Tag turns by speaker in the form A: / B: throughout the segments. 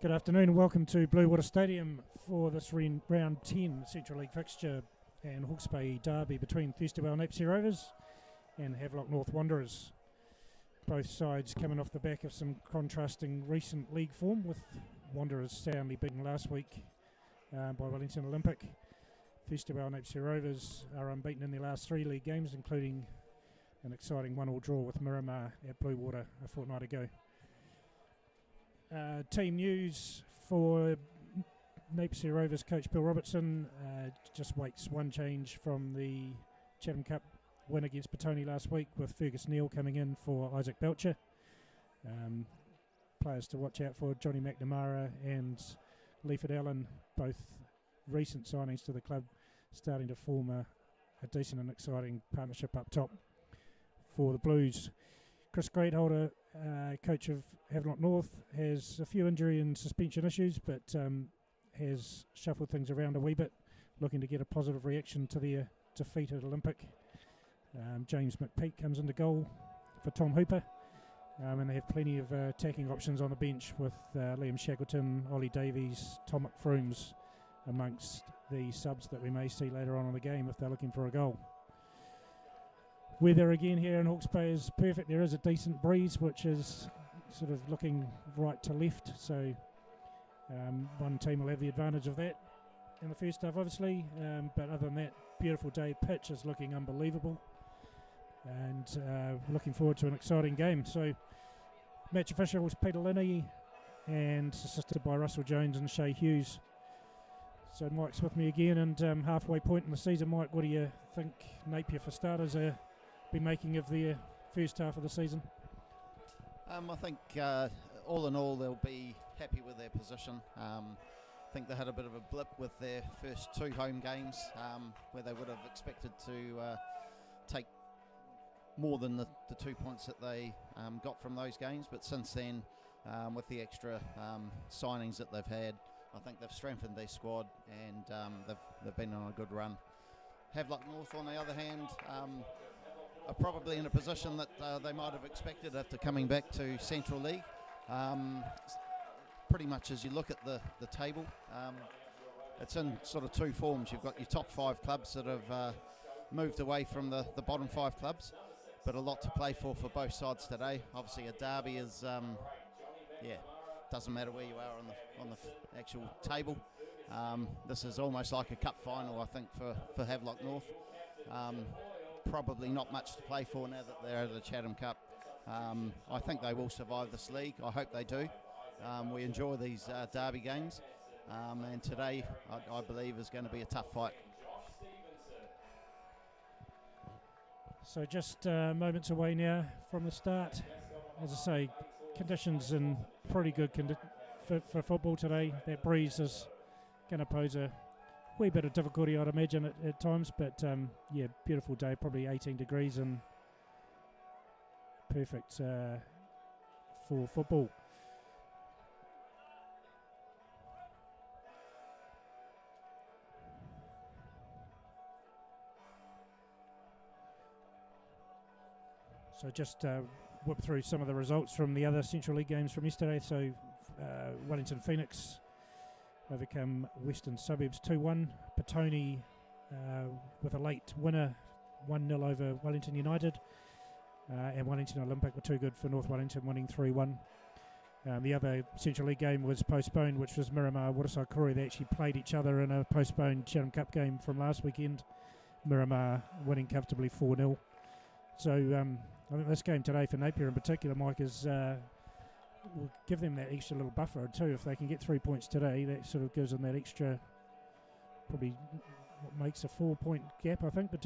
A: Good afternoon and welcome to Bluewater Stadium for this round 10 Central League fixture and Hawke's Bay derby between Thirstywell Napier Rovers and Havelock North Wanderers. Both sides coming off the back of some contrasting recent league form, with Wanderers soundly beaten last week by Wellington Olympic. Thirstywell Napier Rovers are unbeaten in their last 3 league games, including an exciting 1-1 draw with Miramar at Bluewater a fortnight ago. Team news for Napier Rovers coach Bill Robertson just waits one change from the Chatham Cup win against Petone last week, with Fergus Neal coming in for Isaac Belcher. Players to watch out for: Johnny McNamara and Leaford Allen, both recent signings to the club, starting to form a decent and exciting partnership up top for the Blues. Chris Greatholder, coach of Havelock North, has a few injury and suspension issues, but has shuffled things around a wee bit, looking to get a positive reaction to their defeat at Olympic. James McPeak comes into goal for Tom Hooper, and they have plenty of attacking options on the bench, with Liam Shackleton, Ollie Davies, Tom McFrooms amongst the subs that we may see later on in the game if they're looking for a goal. Weather again here in Hawke's Bay is perfect. There is a decent breeze, which is sort of looking right to left, so one team will have the advantage of that in the first half, obviously, but other than that, beautiful day. Pitch is looking unbelievable, and looking forward to an exciting game. So match official was Peter Linney, and assisted by Russell Jones and Shay Hughes. So Mike's with me again, and halfway point in the season. Mike, what do you think Napier, for starters, be making of their first half of the season?
B: I think all in all they'll be happy with their position. I think they had a bit of a blip with their first 2 home games, where they would have expected to take more than the 2 points that they got from those games, but since then, with the extra signings that they've had, I think they've strengthened their squad, and they've been on a good run. Havelock North, on the other hand, are probably in a position that they might have expected after coming back to Central League. Pretty much as you look at the table, it's in sort of 2 forms. You've got your top 5 clubs that have moved away from the bottom 5 clubs, but a lot to play for both sides today. Obviously a derby is, doesn't matter where you are on the actual table. This is almost like a cup final, I think, for Havelock North. Probably not much to play for now that they're out of the Chatham Cup. I think they will survive this league. I hope they do. We enjoy these derby games, and today I believe is going to be a tough fight.
A: So just moments away now from the start. As I say, conditions in pretty good for football today. That breeze is going to pose a wee bit of difficulty, I'd imagine, at times, but beautiful day, probably 18 degrees and perfect for football. So just whip through some of the results from the other Central League games from yesterday. So Wellington Phoenix overcome Western Suburbs 2-1. Petone with a late winner, 1-0 over Wellington United. And Wellington Olympic were too good for North Wellington, winning 3-1. The other Central League game was postponed, which was Miramar Waterside Koori. They actually played each other in a postponed Chatham Cup game from last weekend. Miramar winning comfortably 4-0. So I think this game today for Napier in particular, Mike, is will give them that extra little buffer too. If they can get 3 points today, that sort of gives them that extra, probably what makes a 4-point gap, I think, but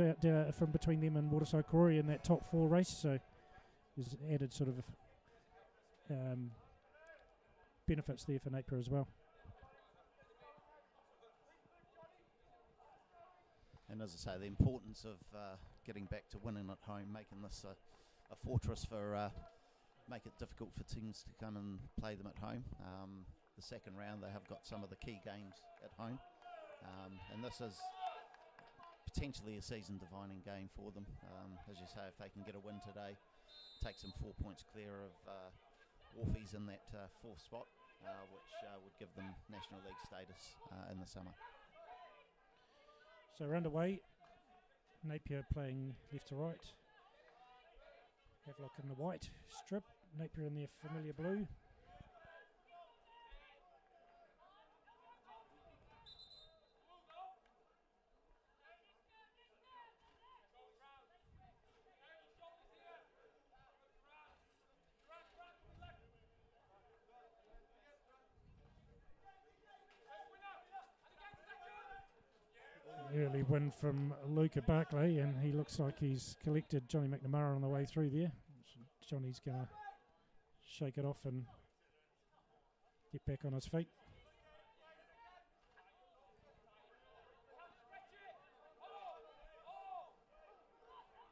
A: from between them and Waterside Koori in that top 4 race. So there's added sort of benefits there for Napier as well.
B: And as I say, the importance of getting back to winning at home, making this a fortress for make it difficult for teams to come and play them at home. The second round, they have got some of the key games at home, and this is potentially a season-defining game for them. As you say, if they can get a win today, takes them 4 points clear of Wharfies in that 4th spot, which would give them National League status in the summer.
A: So we're underway. Napier playing left to right. Havelock in the white strip. Napier in their familiar blue. Early win from Luca Barclay, and he looks like he's collected Johnny McNamara on the way through there. Johnny's going to shake it off and get back on his feet.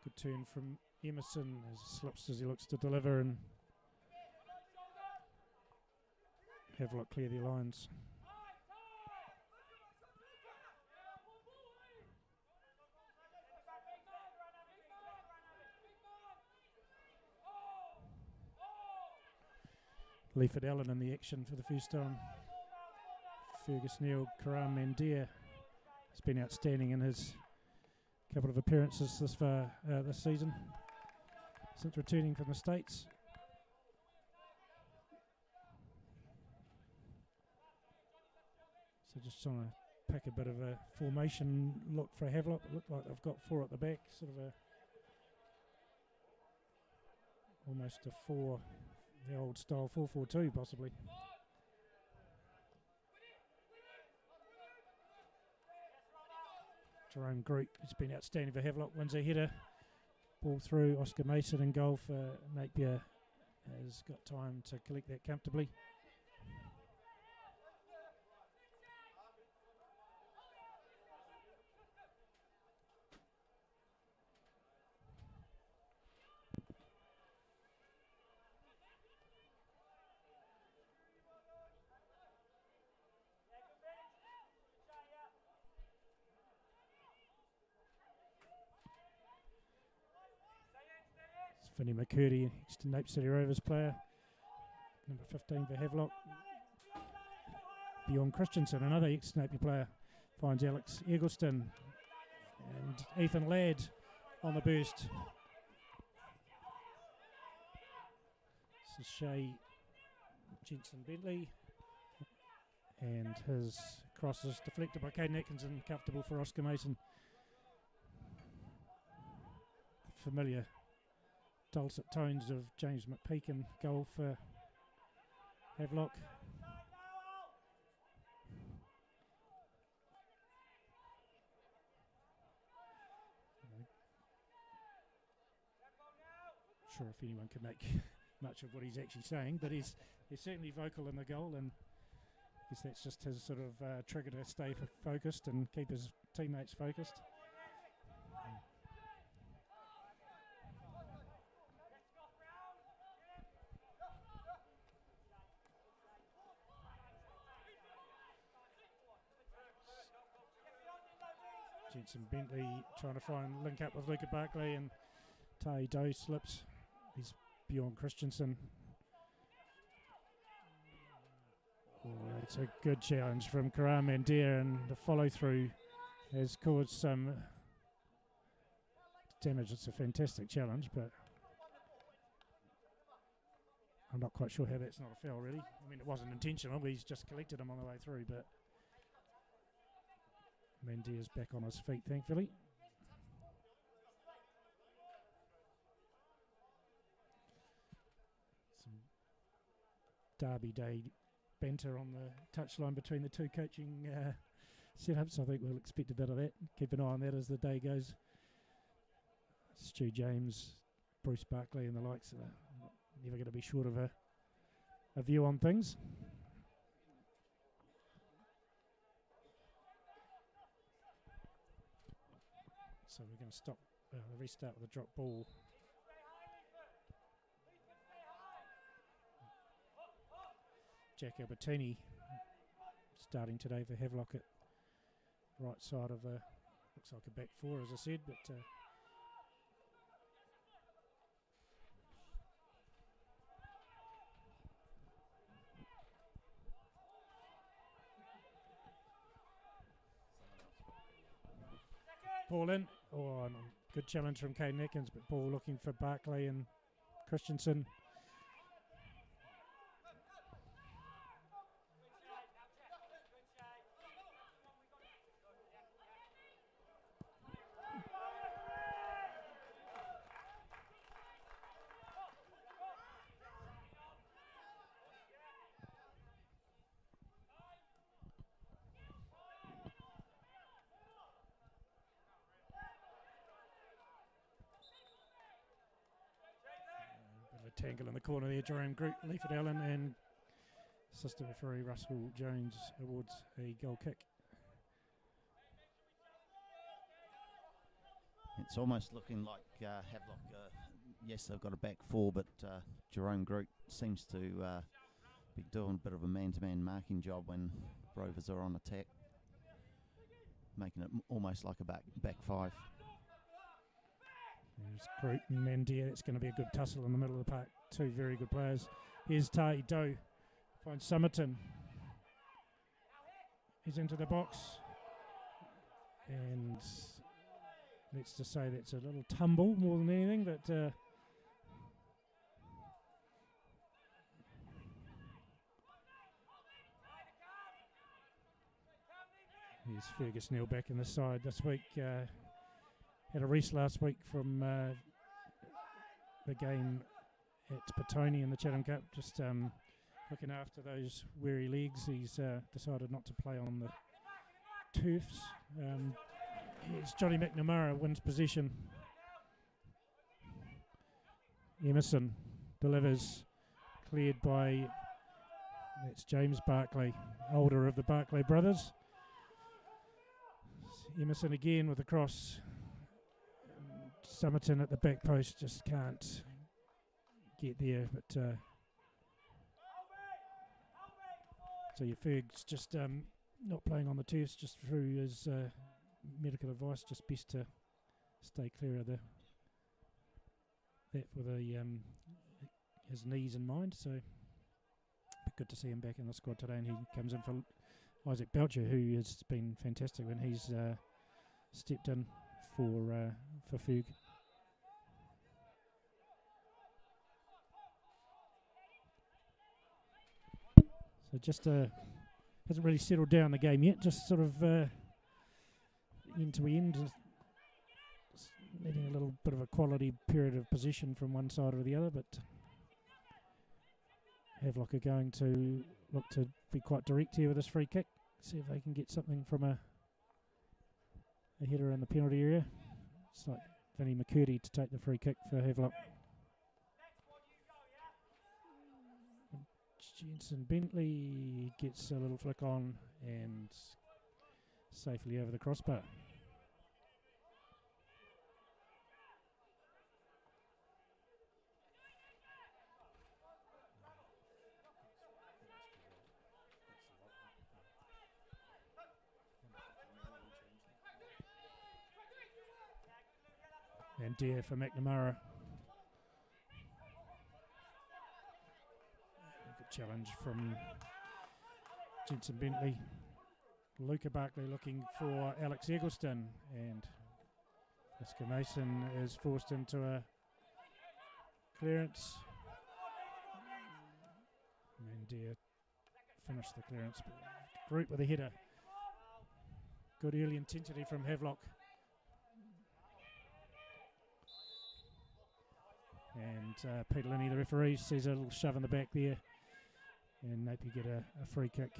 A: Good turn from Emerson as slips as he looks to deliver, and Havelock clear their lines. Leiford Allen in the action for the first time. Fergus Neal, Karam Mandir has been outstanding in his couple of appearances this far this season since returning from the States. So just trying to pick a bit of a formation look for Havelock. It looked like they've got four at the back, sort of a almost a four. The old style 4-4-2 possibly. Jerome Groot has been outstanding for Havelock. Wins a header. Ball through. Oscar Mason in goal for Napier. Has got time to collect that comfortably. Vinnie McCurdy, ex-Napier City Rovers player. Number 15 for Havelock. Bjorn Christensen, another ex-Napier player, finds Alex Eggleston. And Ethan Ladd on the burst. This is Shay Jensen Bentley. And his cross is deflected by Caden Atkinson, comfortable for Oscar Mason. Familiar dulcet tones of James McPeak goal for Havelock. Not sure if anyone can make much of what he's actually saying, but he's certainly vocal in the goal, and I guess that's just his sort of trigger to stay focused and keep his teammates focused. Jensen Bentley trying to link up with Luca Barclay, and Tai Doe slips. He's Bjorn Christensen. Oh, it's a good challenge from Karam Mandir, and the follow through has caused some damage. It's a fantastic challenge, but I'm not quite sure how that's not a foul, really. I mean, it wasn't intentional. He's just collected him on the way through, but Mandir's back on his feet, thankfully. Some Derby Day banter on the touchline between the two coaching setups. I think we'll expect a bit of that. Keep an eye on that as the day goes. Stu James, Bruce Barclay and the likes are never going to be short of a view on things. So we're going to stop, restart with a drop ball. Jack Albertini starting today for Havelock at right side of looks like a back four, as I said, but Ball in. Oh, no, good challenge from Caden Atkins, but ball looking for Barclay and Christensen. Tangle in the corner there, Jerome Group, Leaford Allen and assistant referee Russell Jones awards a goal kick.
B: It's almost looking like Havelock, yes, they've got a back four, but Jerome Group seems to be doing a bit of a man-to-man marking job when Rovers are on attack, making it almost like a back five.
A: There's Group and Napier. It's going to be a good tussle in the middle of the park. Two very good players. Here's Tai Doe. Finds Summerton. He's into the box. And let's just say that's a little tumble more than anything. But here's Fergus Neal back in the side this week. Had a rest last week from the game at Petone in the Chatham Cup, just looking after those weary legs. He's decided not to play on the turfs. Here's Johnny McNamara wins possession. Emerson delivers, cleared by, that's James Barclay, older of the Barclay brothers. Emerson again with the cross. Summerton at the back post just can't get there, but so your Ferg's just not playing on the turfs, just through his medical advice, just best to stay clear of that with his knees in mind. So good to see him back in the squad today, and he comes in for Isaac Belcher, who has been fantastic when he's stepped in for Ferg. So just hasn't really settled down the game yet, just sort of end to end, needing a little bit of a quality period of possession from one side or the other, but Havelock are going to look to be quite direct here with this free kick, see if they can get something from a header in the penalty area. It's like Vinnie McCurdy to take the free kick for Havelock. Jensen Bentley gets a little flick on and safely over the crossbar. And dear for McNamara. Good challenge from Jensen Bentley. Luca Barclay looking for Alex Eggleston, and Oscar Mason is forced into a clearance. Mandir finished the clearance. Group with a header. Good early intensity from Havelock. And Peter Linney, the referee, sees a little shove in the back there, and Napier get a free kick.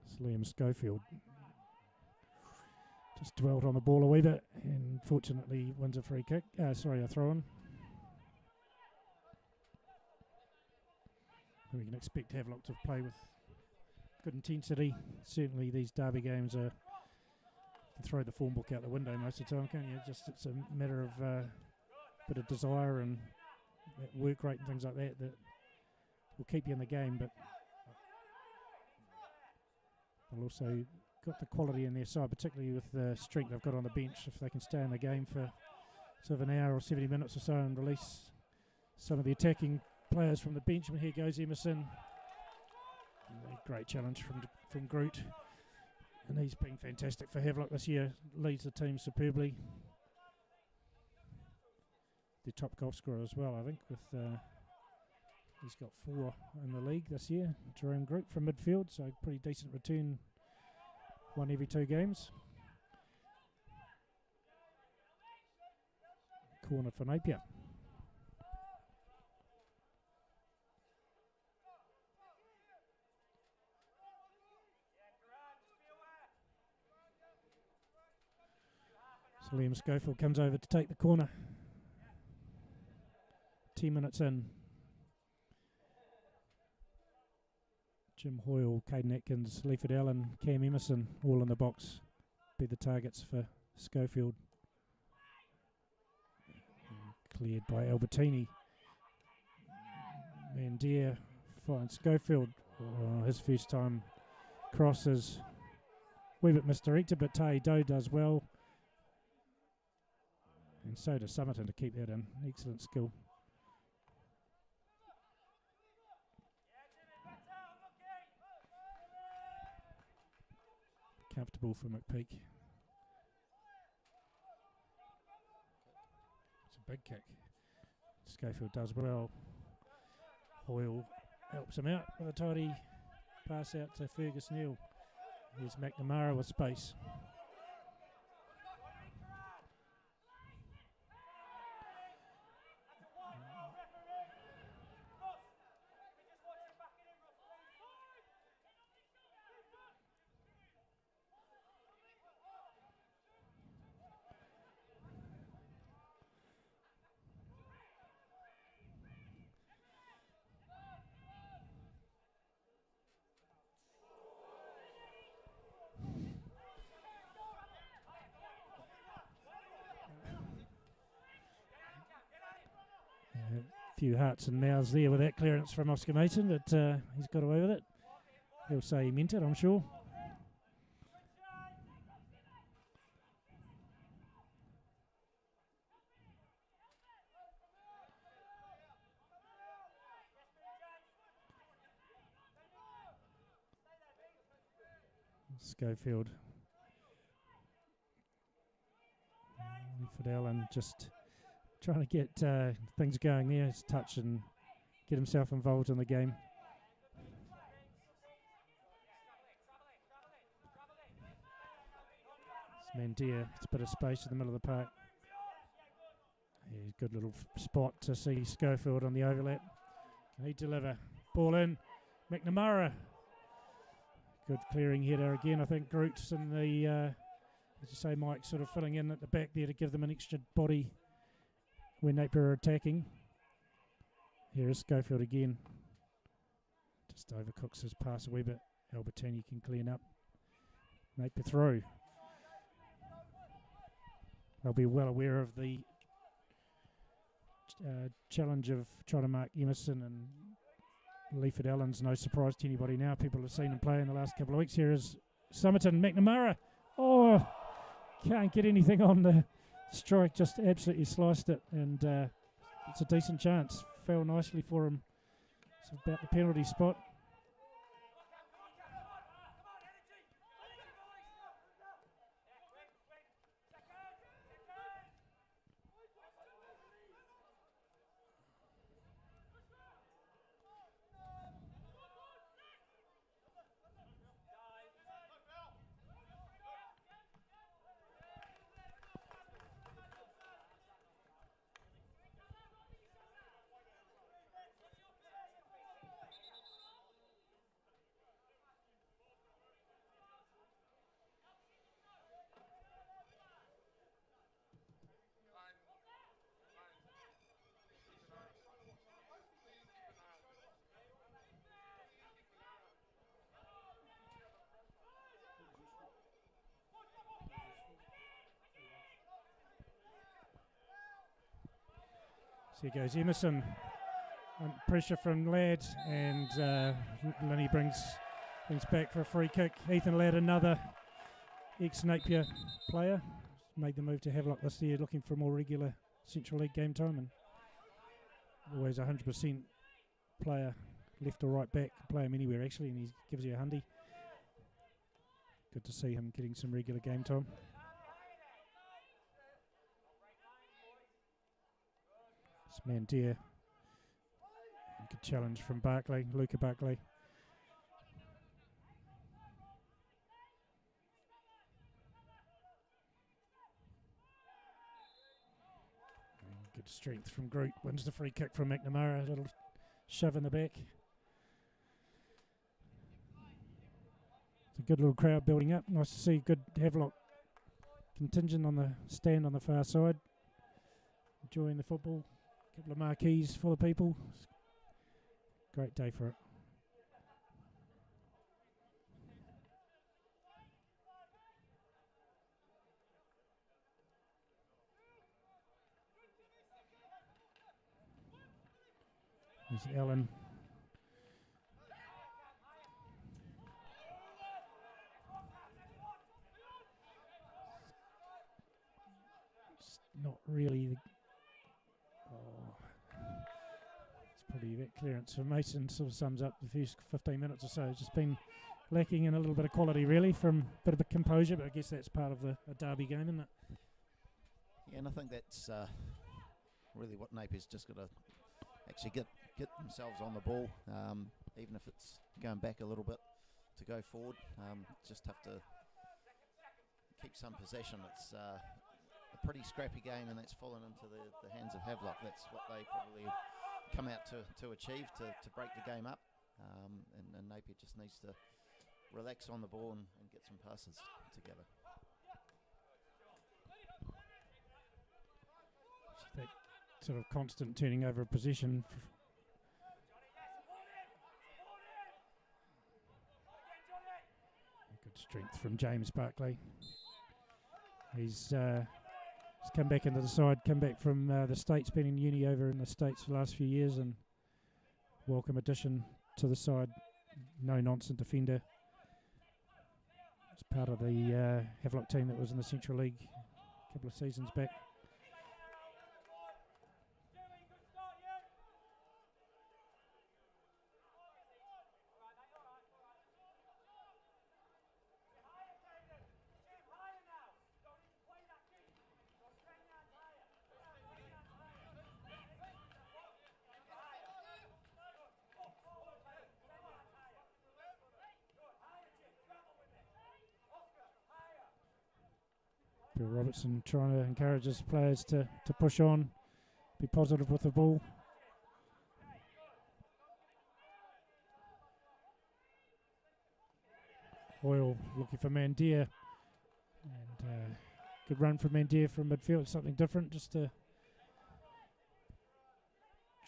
A: It's Liam Schofield. Just dwelt on the ball a wee bit, and fortunately wins a free kick. A throw-in. We can expect Havelock to play with good intensity. Certainly these derby games are, you can throw the form book out the window most of the time, can't you? Just it's a matter of bit of desire and that work rate and things like that that will keep you in the game, but they'll also got the quality in their side, particularly with the strength they've got on the bench. If they can stay in the game for sort of an hour or 70 minutes or so and release some of the attacking players from the bench. And here goes Emerson. A great challenge from Groot. And he's been fantastic for Havelock this year. Leads the team superbly. The top goal scorer as well, I think, with he's got 4 in the league this year. Jerome Groot from midfield, so pretty decent return. 1 every 2 games. Corner for Napier. So Liam Schofield comes over to take the corner. 10 minutes in. Jim Hoyle, Caden Atkins, Leiford Allen, Cam Emerson, all in the box. Be the targets for Schofield. Cleared by Albertini. Mandier finds Schofield. Oh, his first time crosses. Wee bit misdirected, but Tai Do does well. And so does Summerton to keep that in. Excellent skill. Comfortable for McPeak. It's a big kick. Schofield does well. Hoyle helps him out with a tidy pass out to Fergus Neal. Here's McNamara with space. A few hearts and mouths there with that clearance from Oscar Mason, but he's got away with it. He'll say he meant it, I'm sure. Schofield. Leiford Allen just trying to get things going there. His touch and get himself involved in the game. It's Mandier. It's a bit of space in the middle of the park. Yeah, good little spot to see Schofield on the overlap. He deliver. Ball in. McNamara. Good clearing header again. I think Groot's in the, as you say, Mike, sort of filling in at the back there to give them an extra body when Napier are attacking. Here is Schofield again. Just overcooks his pass a wee bit. Albertini can clean up. Napier through. They'll be well aware of the challenge of trying to mark Emerson, and Leiford Allen's no surprise to anybody now. People have seen him play in the last couple of weeks. Here is Summerton. McNamara. Oh, can't get anything on the strike. Just absolutely sliced it, and it's a decent chance. Fell nicely for him. It's about the penalty spot. So here goes Emerson. Pressure from Ladd, and Linney brings back for a free kick. Ethan Ladd, another ex-Napier player, made the move to Havelock this year, looking for more regular Central League game time. And always 100% player, left or right back, play him anywhere actually, and he gives you a hundy. Good to see him getting some regular game time. It's Mandir. Good challenge from Barclay, Luca Barclay. Good strength from Groot. Wins the free kick from McNamara. A little shove in the back. It's a good little crowd building up. Nice to see good Havelock contingent on the stand on the far side. Enjoying the football. A couple of marquees full of people. Great day for it. There's Allen. It's not really the it's probably that clearance for Mason sort of sums up the first 15 minutes or so. It's just been lacking in a little bit of quality really, from a bit of a composure, but I guess that's part of a derby game, isn't it?
B: Yeah, and I think that's really what Napier's just got to actually get themselves on the ball, even if it's going back a little bit to go forward. Just have to keep some possession. It's a pretty scrappy game, and that's fallen into the hands of Havelock. That's what they probably have come out to achieve, to break the game up, and Napier just needs to relax on the ball and get some passes together.
A: That sort of constant turning over of possession. Good strength from James Barclay. He's come back into the side, come back from the States, been in uni over in the States for the last few years, and welcome addition to the side. No-nonsense defender. It's part of the Havelock team that was in the Central League a couple of seasons back. Bill Robertson trying to encourage his players to push on, be positive with the ball. Hoyle looking for Mandir, and good run from Mandir from midfield, something different just to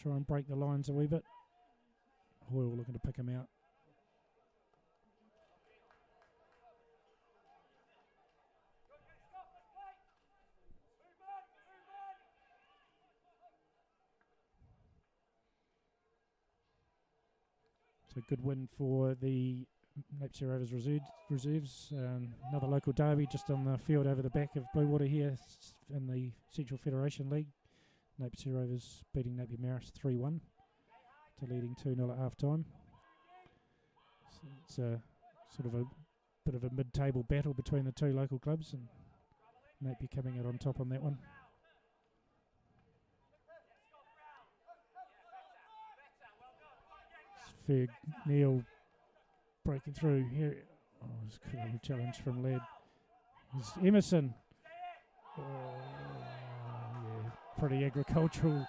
A: try and break the lines a wee bit. Hoyle looking to pick him out. So good win for the Napier Rovers reserves. Another local derby just on the field over the back of Bluewater here in the Central Federation League. Napier Rovers beating Napier Marist 3-1 to leading 2-0 at half time. So it's a sort of a bit of a mid-table battle between the two local clubs, and Napier coming out on top on that one. Ferg Neal breaking through here. Oh, it's a cool challenge from Ladd. There's Emerson. Oh, yeah, pretty agricultural.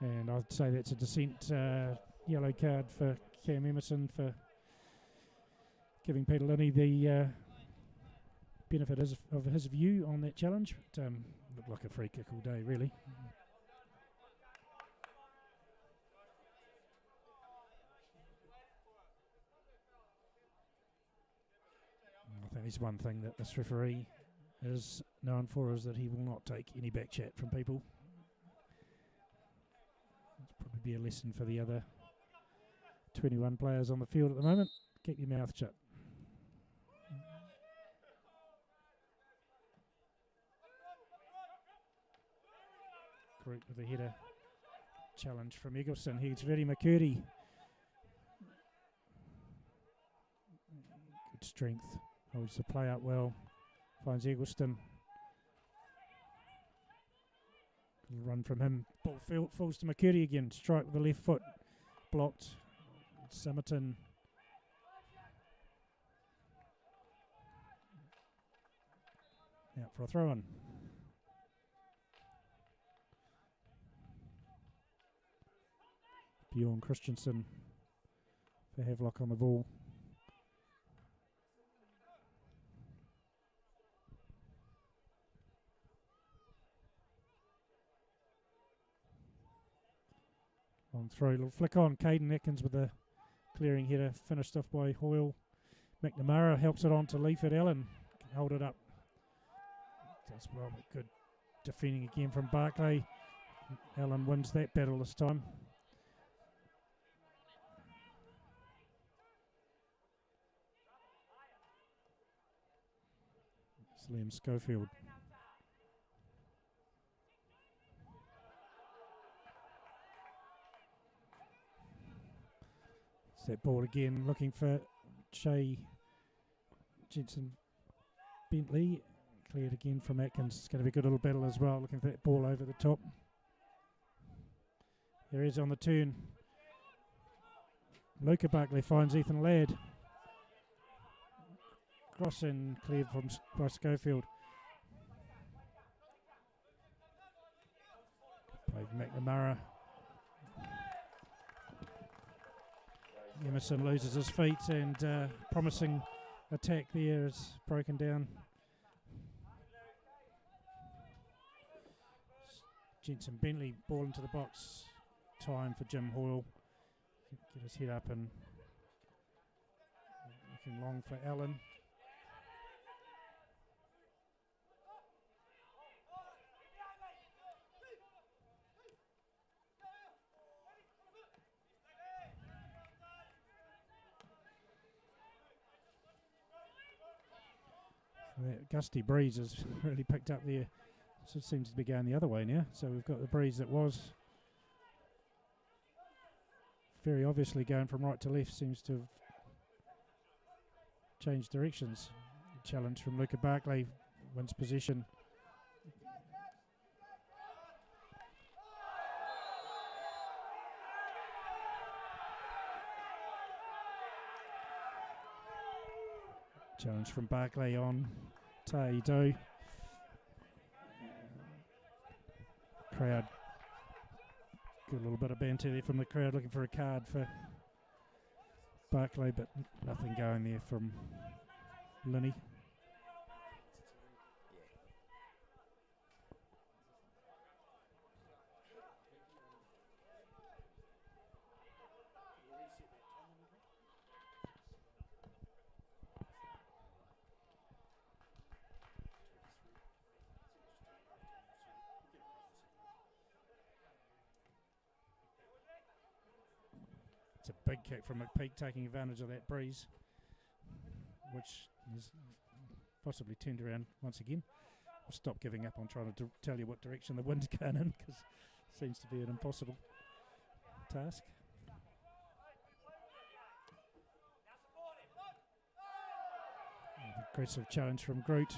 A: And I'd say that's a dissent yellow card for Cam Emerson for giving Peter Linney the benefit of his view on that challenge. But, looked like a free kick all day, really. I think there's one thing that this referee is known for, is that he will not take any back chat from people. It's probably be a lesson for the other 21 players on the field at the moment. Keep your mouth shut. Groot with a header. Challenge from Eggleston. He's very McCurdy. Good strength. Holds the play up well. Finds Eggleston. Run from him. Ball falls to McCurdy again. Strike with the left foot. Blocked. Summerton. Out for a throw-in. Bjorn Christensen for Havelock on the ball. Long throw, little flick on. Caden Atkins with a clearing header, finished off by Hoyle. McNamara helps it on to Leaford. Allen can hold it up. Does well, but good defending again from Barclay. Allen wins that battle this time. It's Liam Schofield. It's that ball again, looking for Shay Jensen Bentley. Cleared again from Atkins. It's going to be a good little battle as well, looking for that ball over the top. There he is on the turn. Luca Barclay finds Ethan Ladd. Crossing cleared by Schofield. Play for McNamara. Emerson loses his feet and promising attack there is broken down. Jensen Bentley, ball into the box. Time for Jim Hoyle. Get his head up and looking long for Allen. That gusty breeze has really picked up there. So it seems to be going the other way now. So we've got the breeze that was very obviously going from right to left, seems to have changed directions. Challenge from Luca Barclay, wins possession. Challenge from Barclay on Tai Do. Crowd. Good little bit of banter there from the crowd, looking for a card for Barclay, but nothing going there from Linney. It's a big kick from McPeak, taking advantage of that breeze, which is possibly turned around once again. I'll stop giving up on trying to tell you what direction the wind's going in, because it seems to be an impossible task. Aggressive challenge from Groot.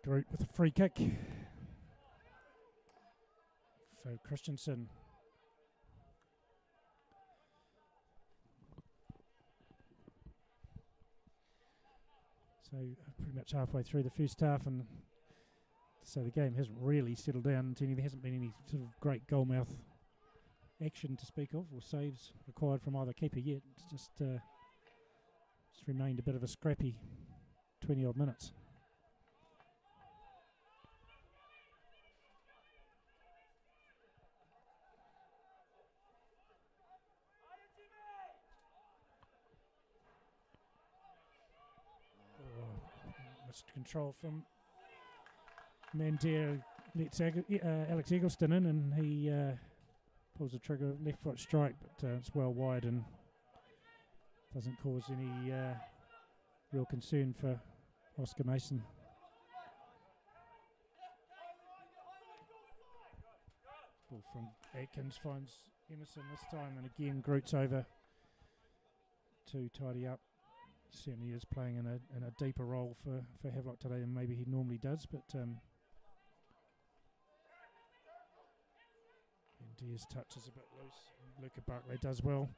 A: Groot with a free kick for Christensen. So pretty much halfway through the first half, and so the game hasn't really settled down. There hasn't been any sort of great goalmouth action to speak of, or saves required from either keeper yet. It's just remained a bit of a scrappy 20-odd minutes. lost control from Mandir. Lets Alex Eggleston in, and he pulls the trigger, left foot strike, but it's well wide and doesn't cause any real concern for Oscar Mason. Ball from Atkins finds Emerson this time, and again Groot's over to tidy up. Certainly is playing in a deeper role for Havelock today than maybe he normally does, but Diaz touch is a bit loose. Luca Barclay does well.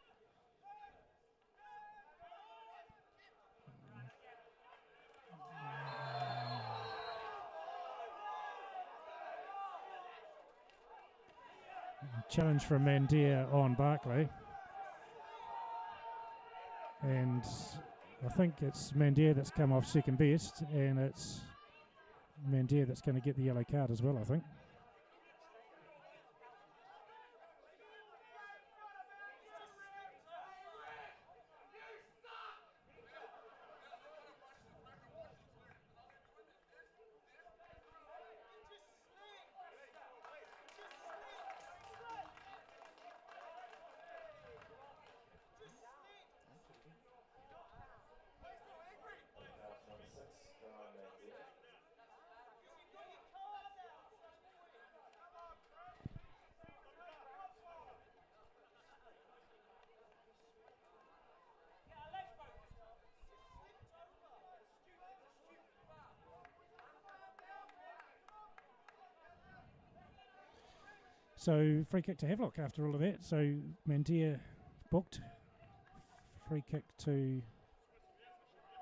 A: Challenge from Mandir on Barclay. And I think it's Mandir that's come off second best, and it's Mandir that's going to get the yellow card as well, I think. So free kick to Havelock after all of that. So Mandir booked. Free kick to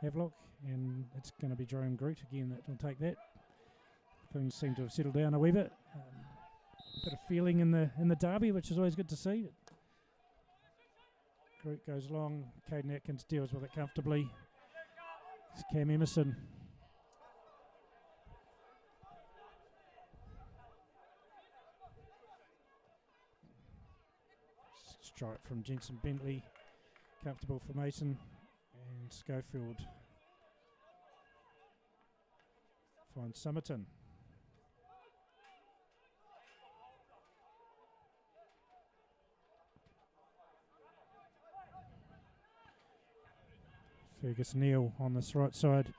A: Havelock, and it's going to be Jerome Groot again that will take that. Things seem to have settled down a wee bit. Bit of feeling in the derby, which is always good to see. Groot goes long. Caden Atkins deals with it comfortably. It's Cam Emerson. Strike from Jensen Bentley, comfortable for Mason, and Schofield finds Summerton. Fergus Neal on this right side.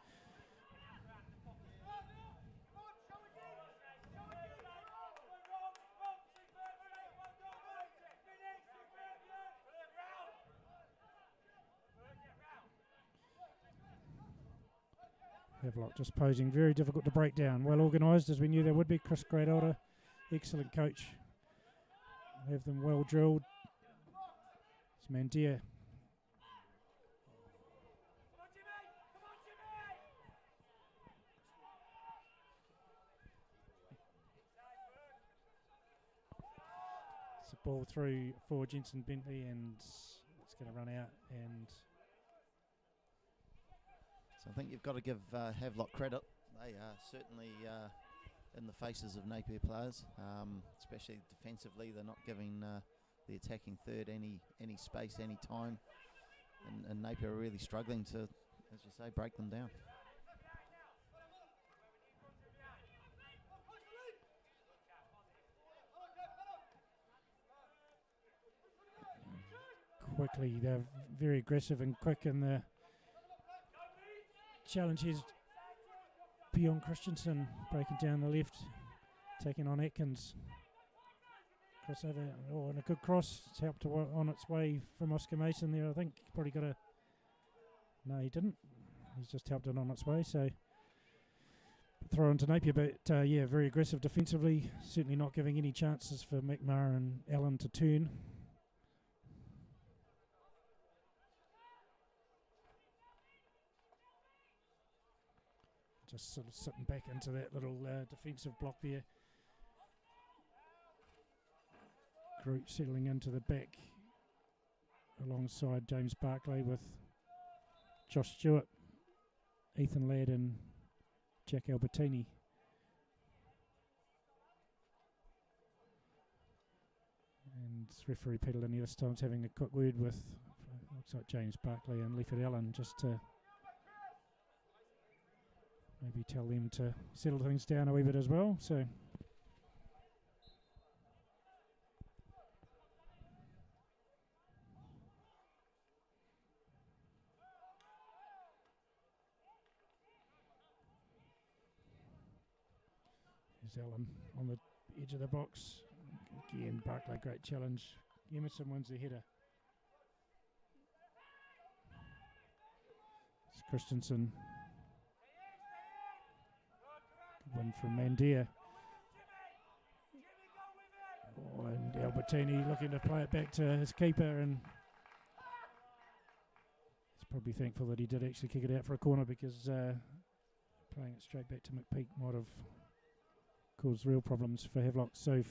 A: Havelock just posing, very difficult to break down. Well organised, as we knew there would be. Chris Gradolder, excellent coach. Have them well drilled. It's Mandir. It's a ball through for Jensen Bentley, and it's going to run out. And
B: so I think you've got to give Havelock credit. They are certainly in the faces of Napier players, especially defensively. They're not giving the attacking third any space, any time, and Napier are really struggling to, as you say, break them down.
A: Quickly, they're very aggressive and quick in the challenge. Here's Bjorn Christensen breaking down the left, taking on Atkins. Crossover, and a good cross. It's helped on its way from Oscar Mason there, I think. Probably got a... No, he didn't. He's just helped it on its way, so... Throw into Napier, but yeah, very aggressive defensively. Certainly not giving any chances for McMahon and Allen to turn. Just sort of sitting back into that little defensive block there. Groot settling into the back alongside James Barclay with Josh Stewart, Ethan Ladd and Jack Albertini. And referee Peter Linney this time's having a quick word with, looks like James Barclay and Lifford Allen, just to maybe tell them to settle things down a wee bit as well. So here's Allen on the edge of the box. Again, Barclay, great challenge. Emerson wins the header. It's Christensen. Good win from Napier. Oh, and Albertini looking to play it back to his keeper, and he's probably thankful that he did actually kick it out for a corner, because playing it straight back to McPeak might have caused real problems for Havelock. So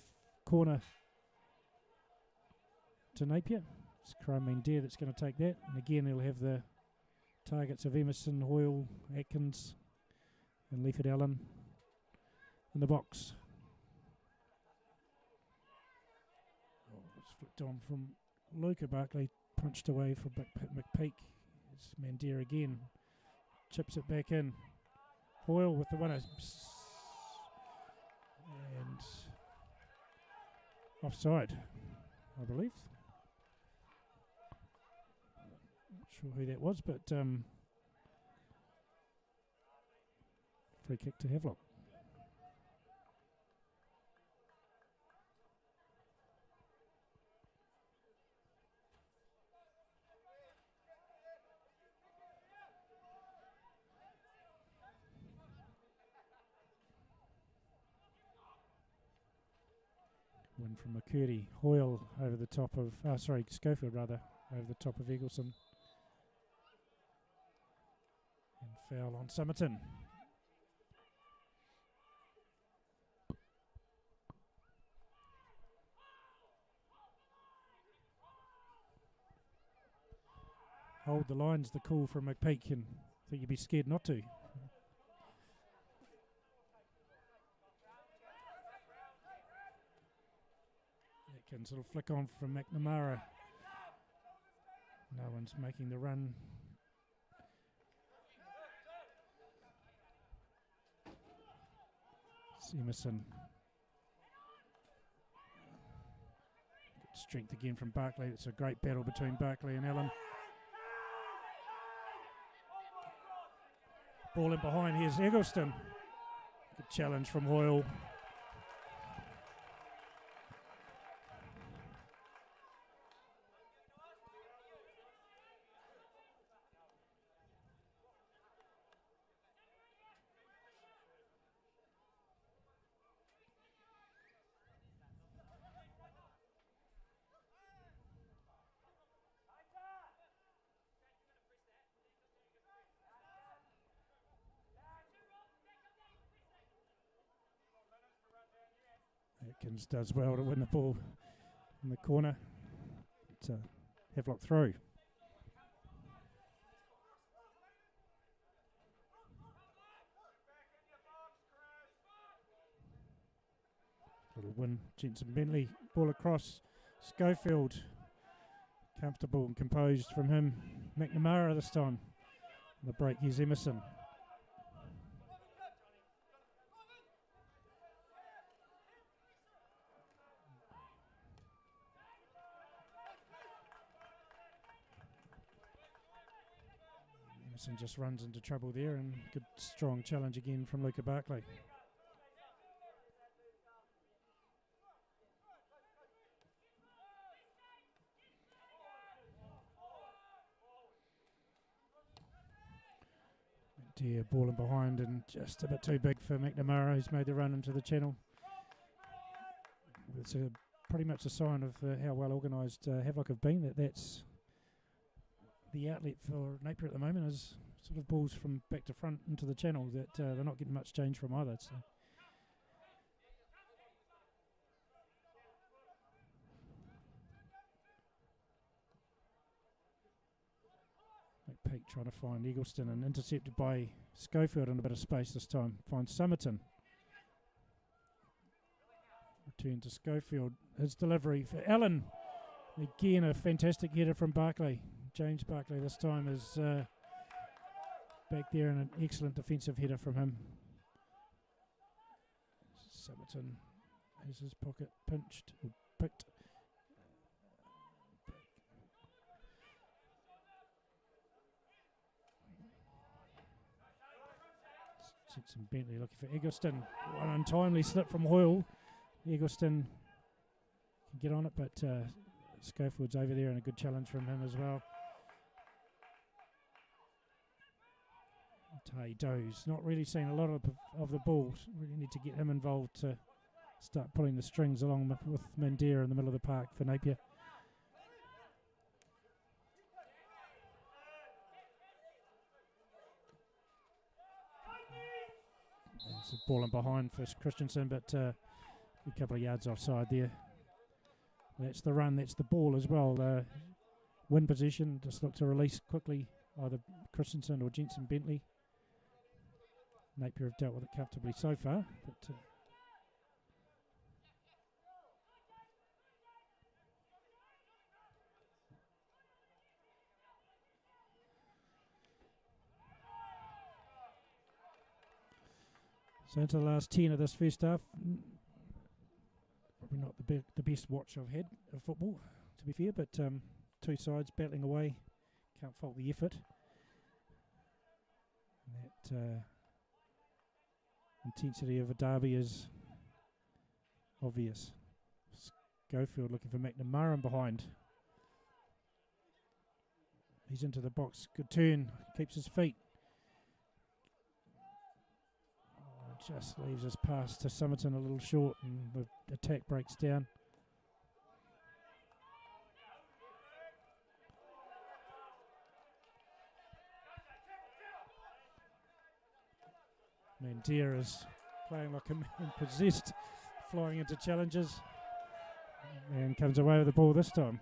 A: corner to Napier. It's Napier that's going to take that, and again he'll have the targets of Emerson, Hoyle, Atkins and Leifert Allen in the box. Oh, it's flicked on from Luca. Barclay punched away for McPeak. It's Napier again, chips it back in. Hoyle with the winner, and offside, I believe. Not sure who that was, but free kick to Havelock. Win from McCurdy. Hoyle over the top of, Schofield rather, over the top of Eagleson. And foul on Summerton. Hold the line's the call from McPeak, and I think you'd be scared not to. Can sort of flick on from McNamara. No one's making the run. It's Emerson. Good strength again from Barclay. It's a great battle between Barclay and Allen. Ball in behind. Here's Eggleston. Good challenge from Hoyle. Atkins does well to win the ball in the corner. It's a Havelock throw. Little win, Jensen Bentley, ball across. Schofield, comfortable and composed from him. McNamara this time. On the break, here's Emerson. Emerson just runs into trouble there, and good strong challenge again from Luca Barclay. Dear ball in behind, and just a bit too big for McNamara, who's made the run into the channel. It's pretty much a sign of how well organised Havelock have been. That's the outlet for Napier at the moment, is sort of balls from back to front into the channel that they're not getting much change from either. So. McPeak trying to find Eggleston, and intercepted by Schofield in a bit of space this time. Finds Summerton. Return to Schofield. His delivery for Allen. Again, a fantastic header from Barclay. James Barclay this time is back there and an excellent defensive header from him. Summerton has his pocket pinched or picked. Jensen Bentley looking for Eggleston. One untimely slip from Hoyle. Eggleston can get on it, but Schofield's over there and a good challenge from him as well. Tai Doe's not really seeing a lot of the ball. Really need to get him involved to start pulling the strings along with Mandir in the middle of the park for Napier. It's a ball in behind for Christensen, but a couple of yards offside there. That's the run, that's the ball as well. Win position, just look to release quickly either Christensen or Jensen Bentley. Napier have dealt with it comfortably so far, but so into the last 10 of this first half. Probably not the best watch I've had of football, to be fair, but two sides battling away. Can't fault the effort. And that intensity of a derby is obvious. Schofield looking for McNamara behind. He's into the box. Good turn. Keeps his feet. Just leaves his pass to Summerton a little short, and the attack breaks down. Mandir is playing like a man possessed, flying into challenges, and comes away with the ball this time.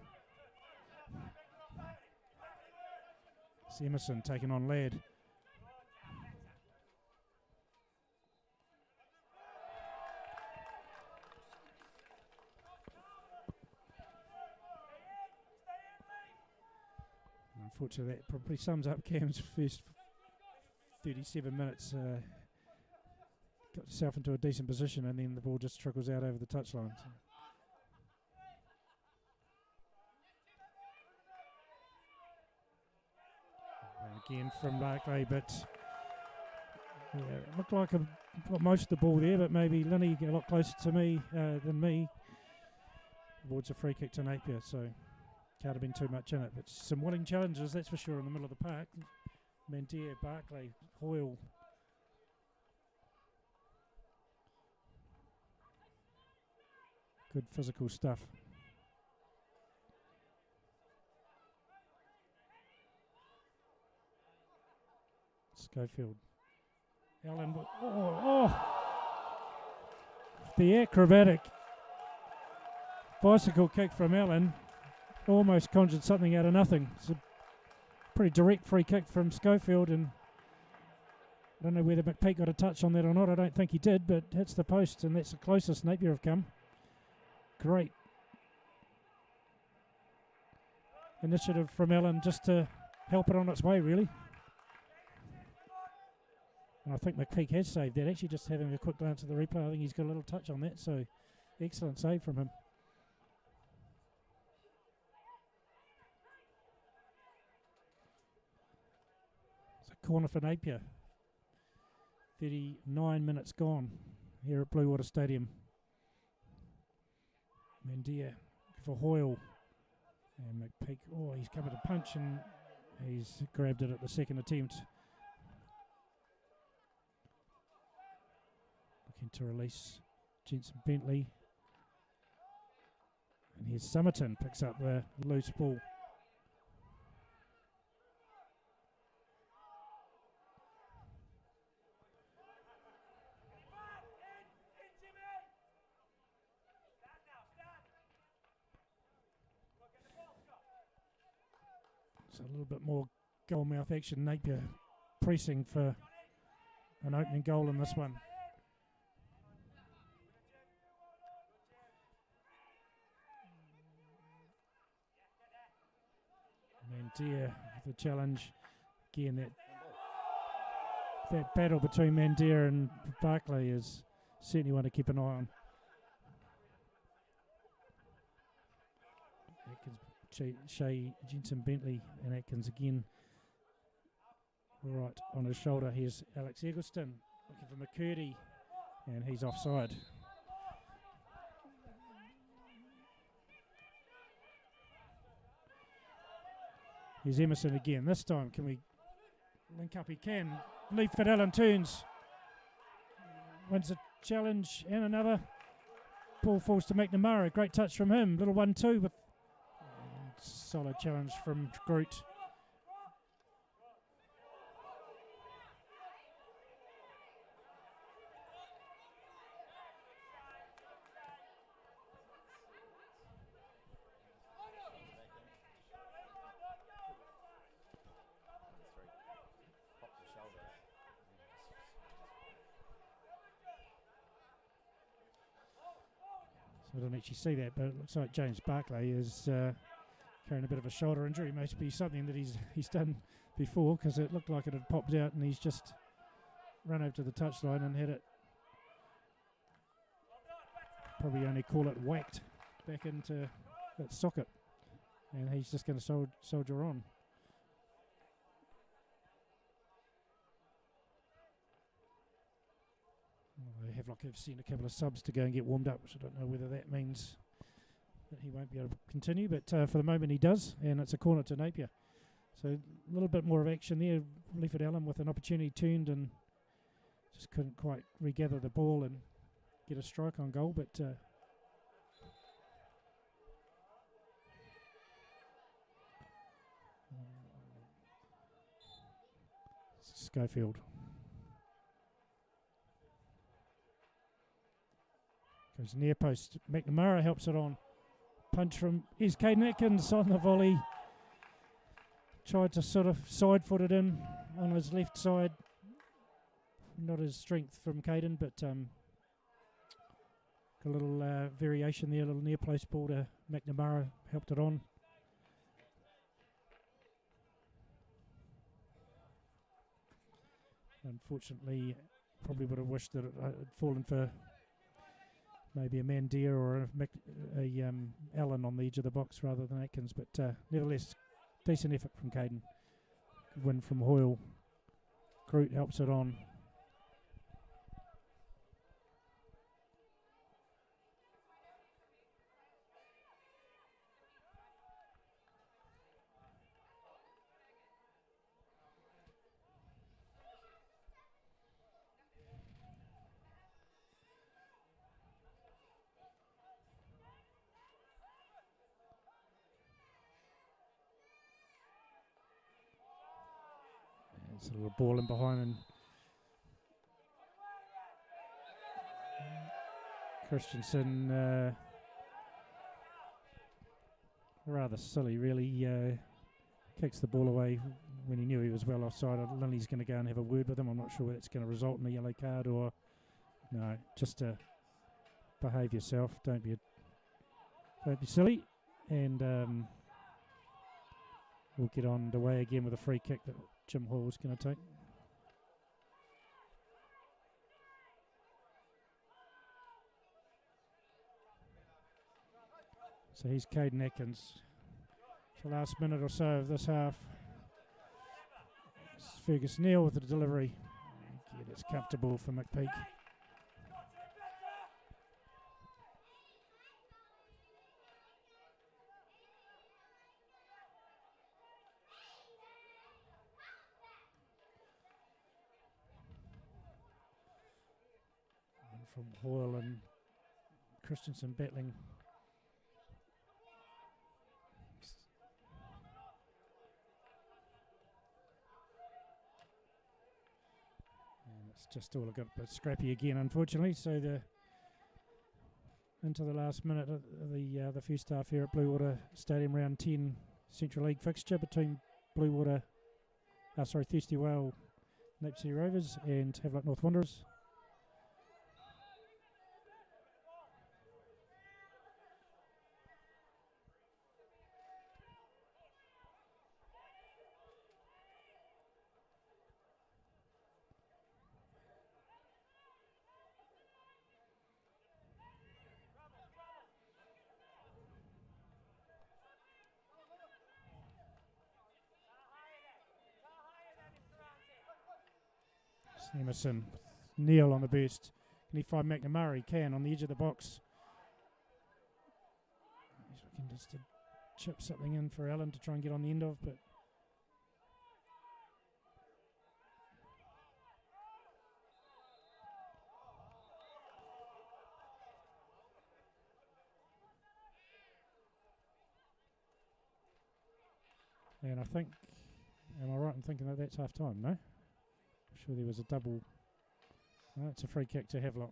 A: It's Emerson taking on Ladd. Unfortunately, that probably sums up Cam's first 37 minutes. Got himself into a decent position, and then the ball just trickles out over the touchline. So. Again from Barclay, but yeah, it looked like got most of the ball there, but maybe Linney a lot closer to me than me. Awards a free kick to Napier, so can't have been too much in it. But some willing challenges, that's for sure, in the middle of the park. Mandir, Barclay, Hoyle. Good physical stuff. Schofield. Allen. The acrobatic bicycle kick from Allen almost conjured something out of nothing. It's a pretty direct free kick from Schofield, and I don't know whether McPeak got a touch on that or not. I don't think he did, but hits the post, and that's the closest Napier have come. Great initiative from Allen just to help it on its way, really. And I think McPeak has saved that. Actually, just having a quick glance at the replay, I think he's got a little touch on that, so excellent save from him. It's a corner for Napier. 39 minutes gone here at Bluewater Stadium. Mandir for Hoyle. And McPeak, he's covered a punch, and he's grabbed it at the second attempt. Looking to release Jensen Bentley. And here's Summerton, picks up the loose ball. It's a little bit more goal mouth action. Napier pressing for an opening goal in this one. Mandir with the challenge. Again, that that battle between Mandir and Barclay is certainly one to keep an eye on. Atkins, Shea, Jensen, Bentley, and Atkins again. Right on his shoulder. Here's Alex Eggleston looking for McCurdy, and he's offside. Here's Emerson again. This time, can we link up? He can. Lee Fidellan turns. Wins a challenge and another. Ball falls to McNamara. Great touch from him. Little 1-2 with solid challenge from Groot. I don't actually see that, but it looks like James Barclay is carrying a bit of a shoulder injury. Must be something that he's done before, because it looked like it had popped out and he's just run over to the touchline and had it, probably only call it whacked back into that socket, and he's just going to soldier on. Havelock have seen a couple of subs to go and get warmed up, so I don't know whether that means that he won't be able to continue, but for the moment he does, and it's a corner to Napier. So a little bit more of action there. Leifert Allen with an opportunity turned and just couldn't quite regather the ball and get a strike on goal, but Schofield. Goes near post. McNamara helps it on. Punch from is Caden Atkins on the volley. Tried to sort of side-foot it in on his left side. Not his strength from Caden, but a little variation there, a little near post ball to McNamara. Helped it on. Unfortunately, probably would have wished that it had fallen for maybe a Mandir or a Allen on the edge of the box rather than Atkins, but nevertheless, decent effort from Caden. Good win from Hoyle. Groot helps it on. There's a little ball in behind, and Christensen, rather silly really, kicks the ball away when he knew he was well offside. Linley's going to go and have a word with him. I'm not sure whether it's going to result in a yellow card or no, just to behave yourself, don't be silly, and we'll get on the way again with a free kick that Jim Hall's going to take. So he's Caden Atkins. The last minute or so of this half. It's Fergus Neal with the delivery. Again, it's comfortable for McPeak. From Hoyle and Christensen battling. And it's just all got a bit scrappy again, unfortunately. So into the last minute of the first half here at Bluewater Stadium, round 10 Central League fixture between Thirsty Whale, Napier Rovers and Havelock North Wanderers. Emerson, Neil on the burst. Can he find McNamara? He can on the edge of the box. He's looking just to chip something in for Allen to try and get on the end of, but and I think, am I right in thinking that that's half time? No? I'm sure there was a double. No, it's a free kick to Havelock.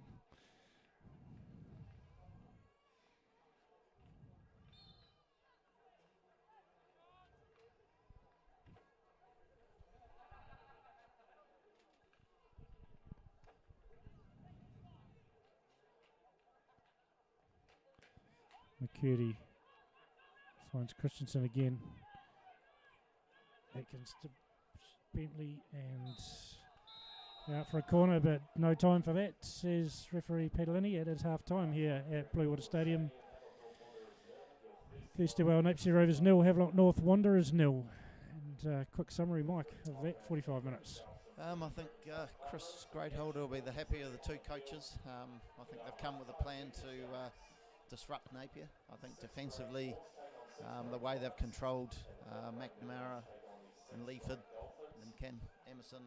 A: McCurdy finds Christensen again. Atkins to Bentley and out for a corner, but no time for that, says referee Pedalini. It is half time here at Bluewater Stadium. Festival Napier Rovers 0, Havelock North Wanderers 0. And quick summary, Mike, of that 45 minutes.
B: I think Chris Greatholder will be the happier of the two coaches. I think they've come with a plan to disrupt Napier. I think defensively, the way they've controlled McNamara and Leaford and Ken Emerson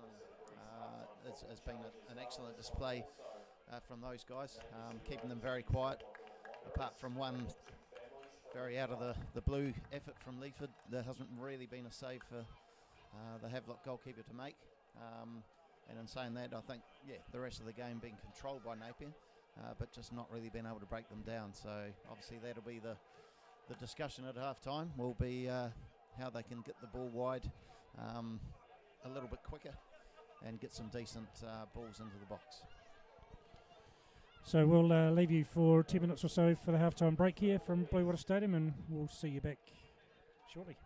B: has been an excellent display from those guys, keeping them very quiet, apart from one very out of the blue effort from Leaford. There hasn't really been a save for the Havelock goalkeeper to make. And in saying that, I think, the rest of the game being controlled by Napier, but just not really been able to break them down. So obviously that'll be the discussion at half time, will be how they can get the ball wide a little bit quicker and get some decent balls into the box.
A: So we'll leave you for 10 minutes or so for the half-time break here from Bluewater Stadium, and we'll see you back shortly.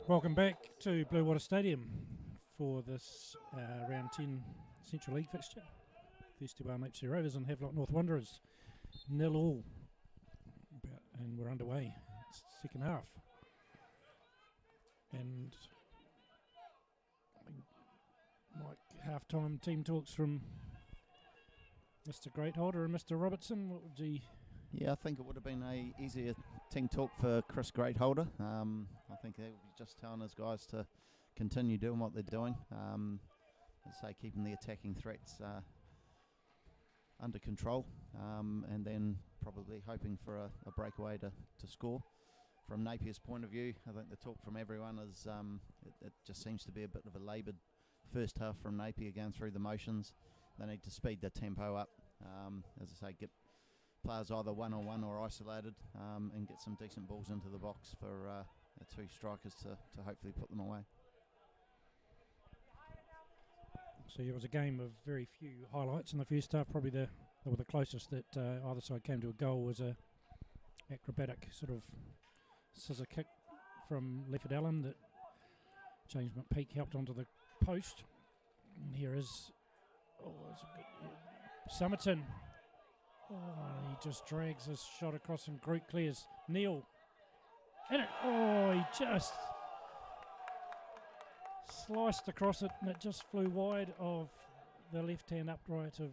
A: Welcome back to Bluewater Stadium for this round 10 Central League fixture. Thirsty Bar Napier Rovers and Havelock North Wanderers 0-0, and we're underway. It's the second half, and like half-time team talks from Mr. Greatholder and Mr. Robertson. What would you?
B: Yeah, I think it would have been a easier team talk for Chris Greatholder. I think they would be just telling his guys to continue doing what they're doing. Let's say keeping the attacking threats under control, and then probably hoping for a breakaway to score. From Napier's point of view, I think the talk from everyone is it just seems to be a bit of a laboured first half from Napier, going through the motions. They need to speed the tempo up, as I say, get players either one-on-one or isolated, and get some decent balls into the box for our two strikers to hopefully put them away.
A: So it was a game of very few highlights in the first half. Probably the closest that either side came to a goal was a acrobatic sort of scissor kick from Lefford Allen that James McPeak helped onto the post. And here is Summerton. Oh, he just drags his shot across and Groot clears. Neil. And he just sliced across it, and it just flew wide of the left-hand upright of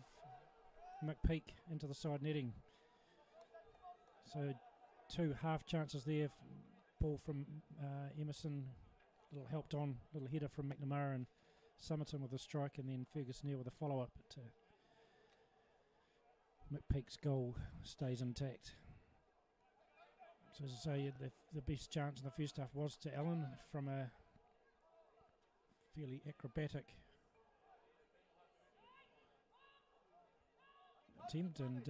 A: McPeak into the side netting. So two half chances there. Ball from Emerson, little helped on, little header from McNamara, and Summerton with a strike, and then Fergus Neal with a follow-up. But McPeak's goal stays intact. So as I say, the best chance in the first half was to Allen from a fairly acrobatic attempt, and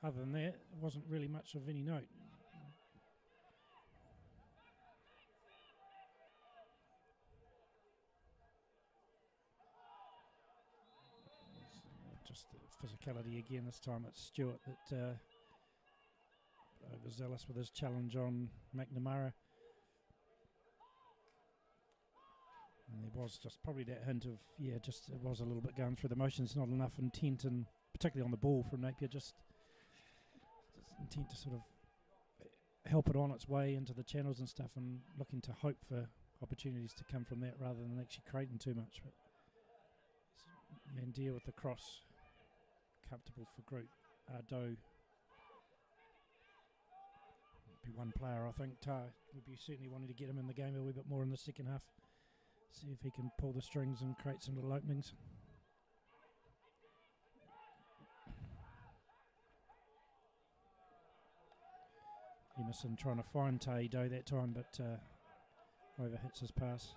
A: other than that, it wasn't really much of any note. Just the physicality again. This time it's Stewart that overzealous with his challenge on McNamara. And there was just probably that hint of, just it was a little bit going through the motions, not enough intent, and particularly on the ball from Napier, just intent to sort of help it on its way into the channels and stuff, and looking to hope for opportunities to come from that rather than actually creating too much. But Mandir with the cross, comfortable for Groot. Ardo be one player, I think. Tar would be certainly wanting to get him in the game a wee bit more in the second half. See if he can pull the strings and create some little openings. Emerson trying to find Taido that time, but overhits his pass.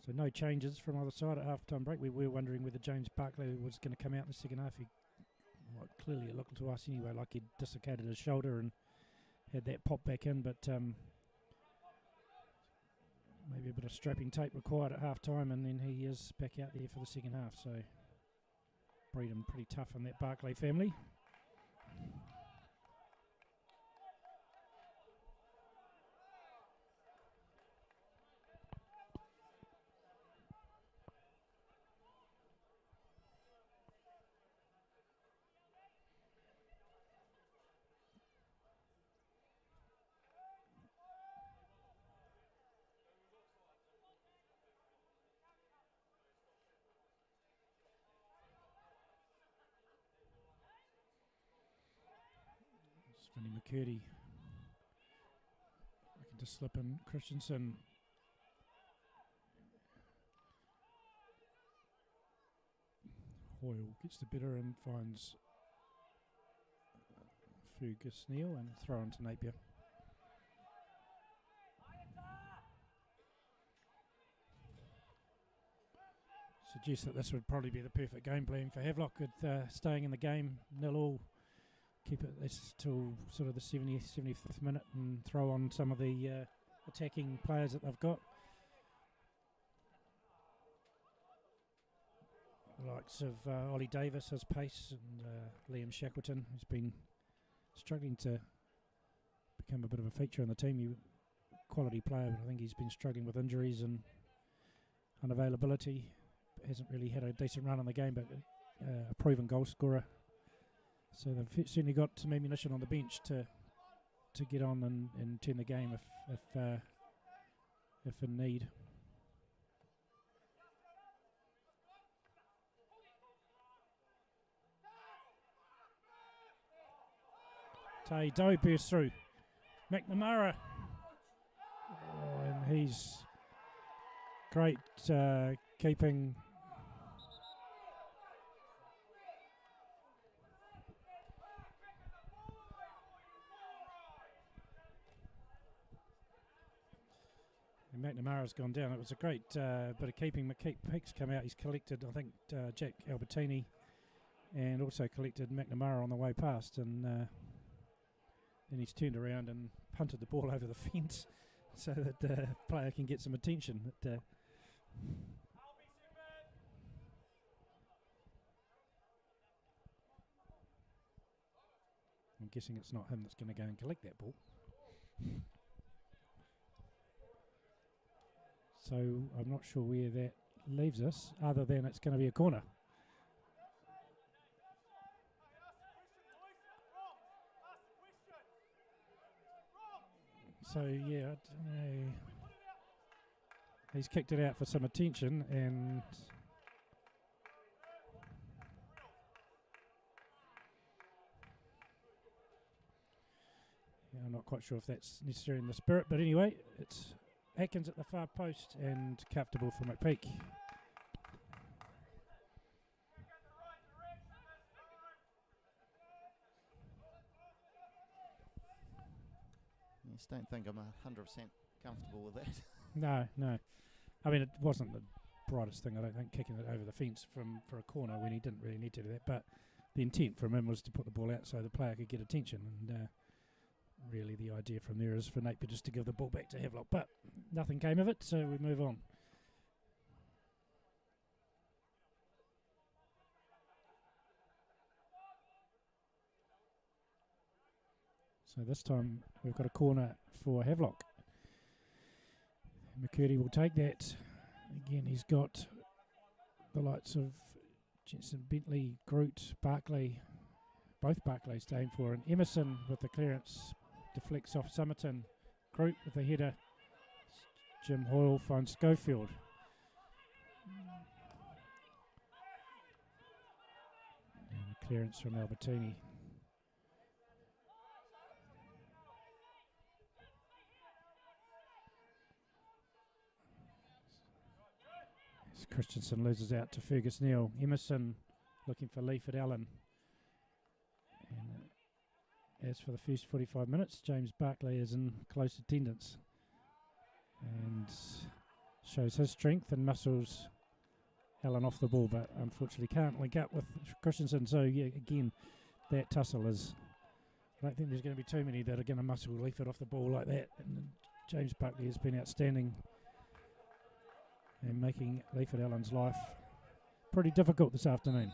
A: So no changes from either side at half-time break. We were wondering whether James Barclay was going to come out in the second half. Clearly it looked to us anyway like he'd dislocated his shoulder and had that pop back in, but maybe a bit of strapping tape required at half-time, and then he is back out there for the second half. So Breedham pretty tough on that Barclay family. Vinnie McCurdy looking to slip in. Christensen. Hoyle gets the better and finds Fergus Neal, and throw into Napier. Suggest that this would probably be the perfect game plan for Havelock, with staying in the game 0-0. Keep it this till sort of the 70th, 75th minute, and throw on some of the attacking players that they've got. The likes of Ollie Davis, his pace, and Liam Shackleton, who's been struggling to become a bit of a feature in the team. Quality player, but I think he's been struggling with injuries and unavailability. Hasn't really had a decent run in the game, but a proven goal scorer. So they've certainly got some ammunition on the bench to get on and turn the game if in need. Tai Doe bursts through. McNamara. Oh, and he's great keeping. And McNamara's gone down. It was a great bit of keeping. McPeak's come out. He's collected, I think, Jack Albertini, and also collected McNamara on the way past. And then he's turned around and punted the ball over the fence so that the player can get some attention. But, I'm guessing it's not him that's going to go and collect that ball. So I'm not sure where that leaves us, other than it's going to be a corner. So yeah, I don't know. He's kicked it out for some attention, and yeah, I'm not quite sure if that's necessarily in the spirit, but anyway, it's Atkins at the far post and comfortable for McPeak.
B: I just don't think I'm 100% comfortable with that.
A: No. I mean, it wasn't the brightest thing, I don't think, kicking it over the fence for a corner when he didn't really need to do that. But the intent from him was to put the ball out so the player could get attention. And really the idea from there is for Napier just to give the ball back to Havelock. But nothing came of it, so we move on. So this time we've got a corner for Havelock. McCurdy will take that. Again, he's got the likes of Jensen, Bentley, Groot, Barclay, both Barclays to aim for, and Emerson with the clearance deflects off Summerton. Groot with the header. Jim Hoyle finds Schofield. And a clearance from Albertini. Christensen loses out to Fergus Neal. Emerson looking for Leaford Allen. And as for the first 45 minutes, James Barclay is in close attendance and shows his strength and muscles Allen off the ball, but unfortunately can't link up with Christensen. So yeah, again, that tussle is, I don't think there's going to be too many that are going to muscle Leaford off the ball like that. And James Barclay has been outstanding and making Leaford Allen's life pretty difficult this afternoon.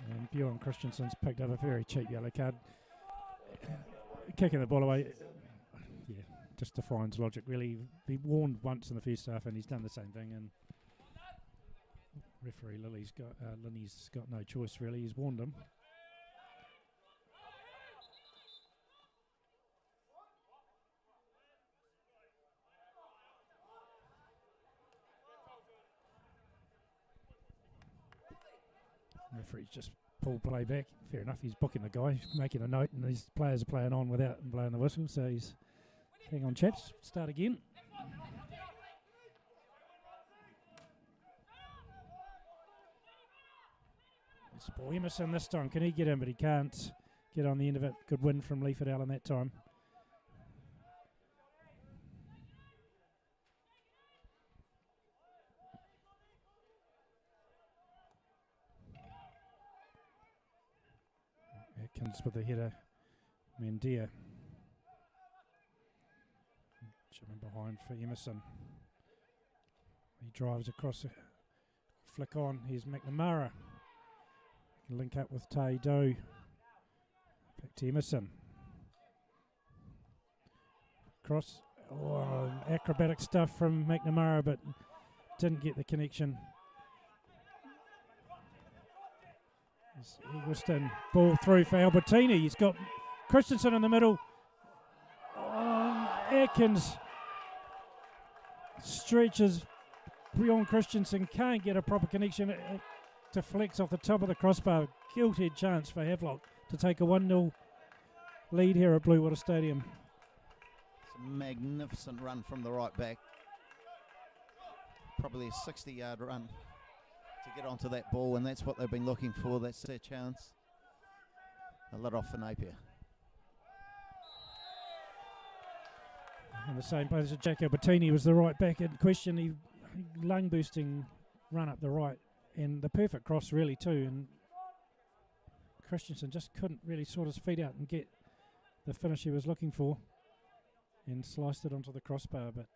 A: And Bjorn Christensen's picked up a very cheap yellow card. Kicking the ball away. Yeah, just defines logic, really. He warned once in the first half, and he's done the same thing. And referee Linney's got no choice, really. He's warned him. Referee's just pulled play back. Fair enough, he's booking the guy, he's making a note, and these players are playing on without blowing the whistle, so he's, hang on chaps, start again. It's Paul Emerson this time, can he get in, but he can't get on the end of it. Good win from Leaford Allen that time. Atkins with the header. Mendia. Jimmy behind for Emerson. He drives across, flick on. Here's McNamara. Link up with Tai Do. Back to Emerson. Cross. Oh, acrobatic stuff from McNamara, but didn't get the connection. Eggleston, ball through for Albertini. He's got Christensen in the middle. Oh, Atkins stretches beyond Christensen, can't get a proper connection. It deflects off the top of the crossbar. Gilt-edged chance for Havelock to take a 1-0 lead here at Blue Water Stadium.
B: It's a magnificent run from the right back. Probably a 60-yard run to get onto that ball, and that's what they've been looking for. That's their chance. A let off for Napier.
A: In the same place as Jack Albertini was the right back in question. He lung boosting run up the right, and the perfect cross really too. And Christensen just couldn't really sort his feet out and get the finish he was looking for, and sliced it onto the crossbar. But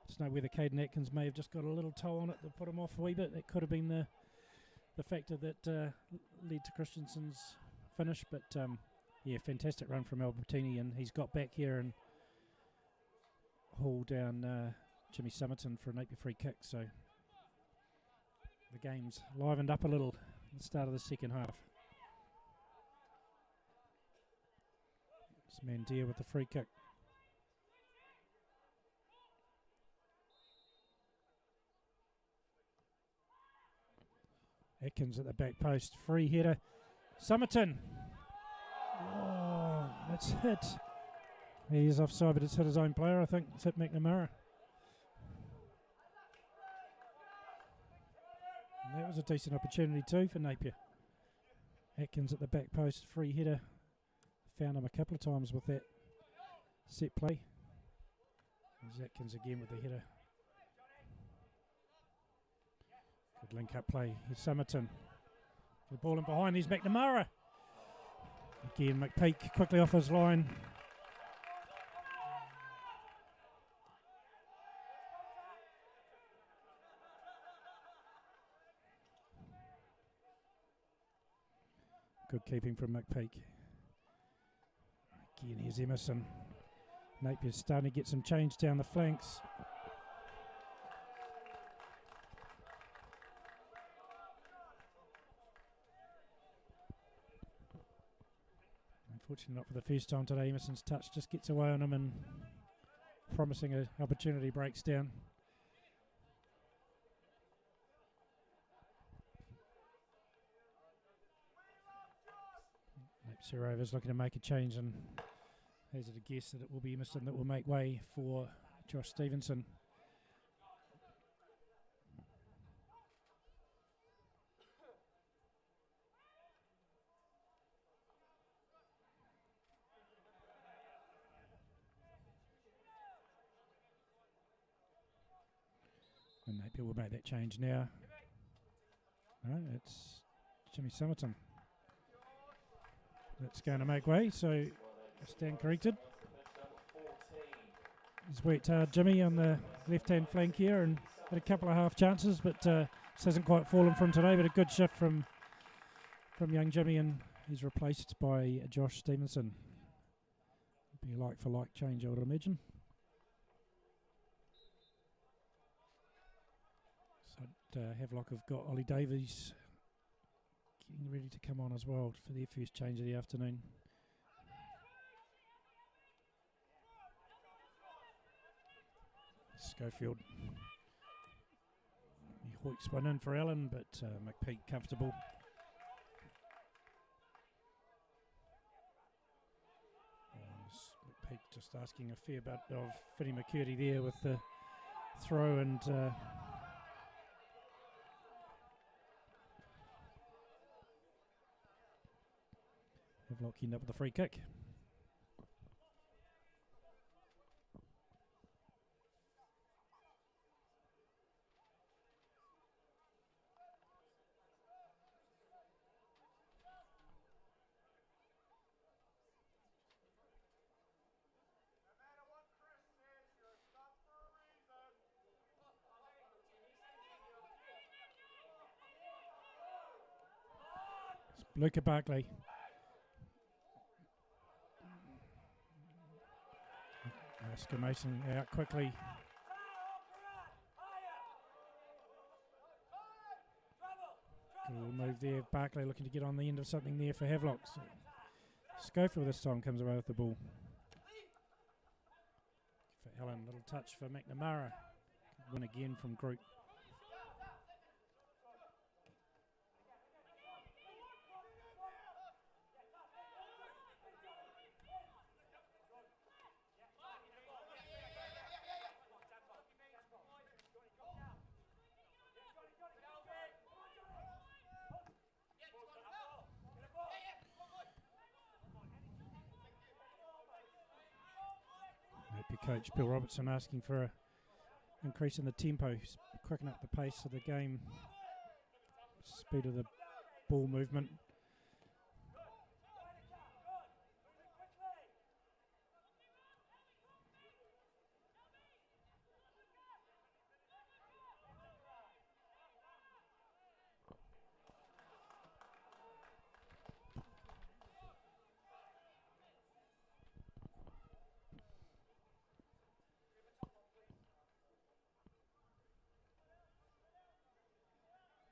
A: just know whether Caden Atkins may have just got a little toe on it that put him off a wee bit. That could have been the factor that led to Christensen's finish. But yeah, fantastic run from Albertini, and he's got back here and hauled down Jimmy Summerton for a Napier free kick. So the game's livened up a little at the start of the second half. It's Mandia with the free kick. Atkins at the back post, free header. Summerton. Oh, that's hit. He's offside, but it's hit his own player, I think. It's hit McNamara. And that was a decent opportunity too for Napier. Atkins at the back post, free header. Found him a couple of times with that set play. There's Atkins again with the header. Good link up play. Here's Summerton. The ball in behind. Here's McNamara. Again, McPeak quickly off his line. Good keeping from McPeak. Again, here's Emerson. Napier's starting to get some change down the flanks. Unfortunately not for the first time today. Emerson's touch just gets away on him, and promising an opportunity breaks down. Napier Rovers looking to make a change, and hazard a guess that it will be Emerson that will make way for Josh Stevenson. And Napier will make that change now. No, it's Jimmy Summerton that's going to make way, so stand corrected. He's worked hard, Jimmy, on the left-hand flank here, and had a couple of half chances, but this hasn't quite fallen from today. But a good shift from young Jimmy, and he's replaced by Josh Stevenson. Be a like-for-like change, I would imagine. So Havelock have got Ollie Davies getting ready to come on as well for their first change of the afternoon. Schofield. He hoiks one in for Allen, but McPeak comfortable. McPeak just asking a fair bit of Finney McCurdy there with the throw, and Havelock end up with a free kick. Luca Barkley. Oscar Mason out quickly. Good move there. Barkley looking to get on the end of something there for Havelock. So Schofield this time comes away with the ball. For Allen, little touch for McNamara. Win again from Groot. Coach Bill Robertson asking for an increase in the tempo, quicken up the pace of the game, speed of the ball movement.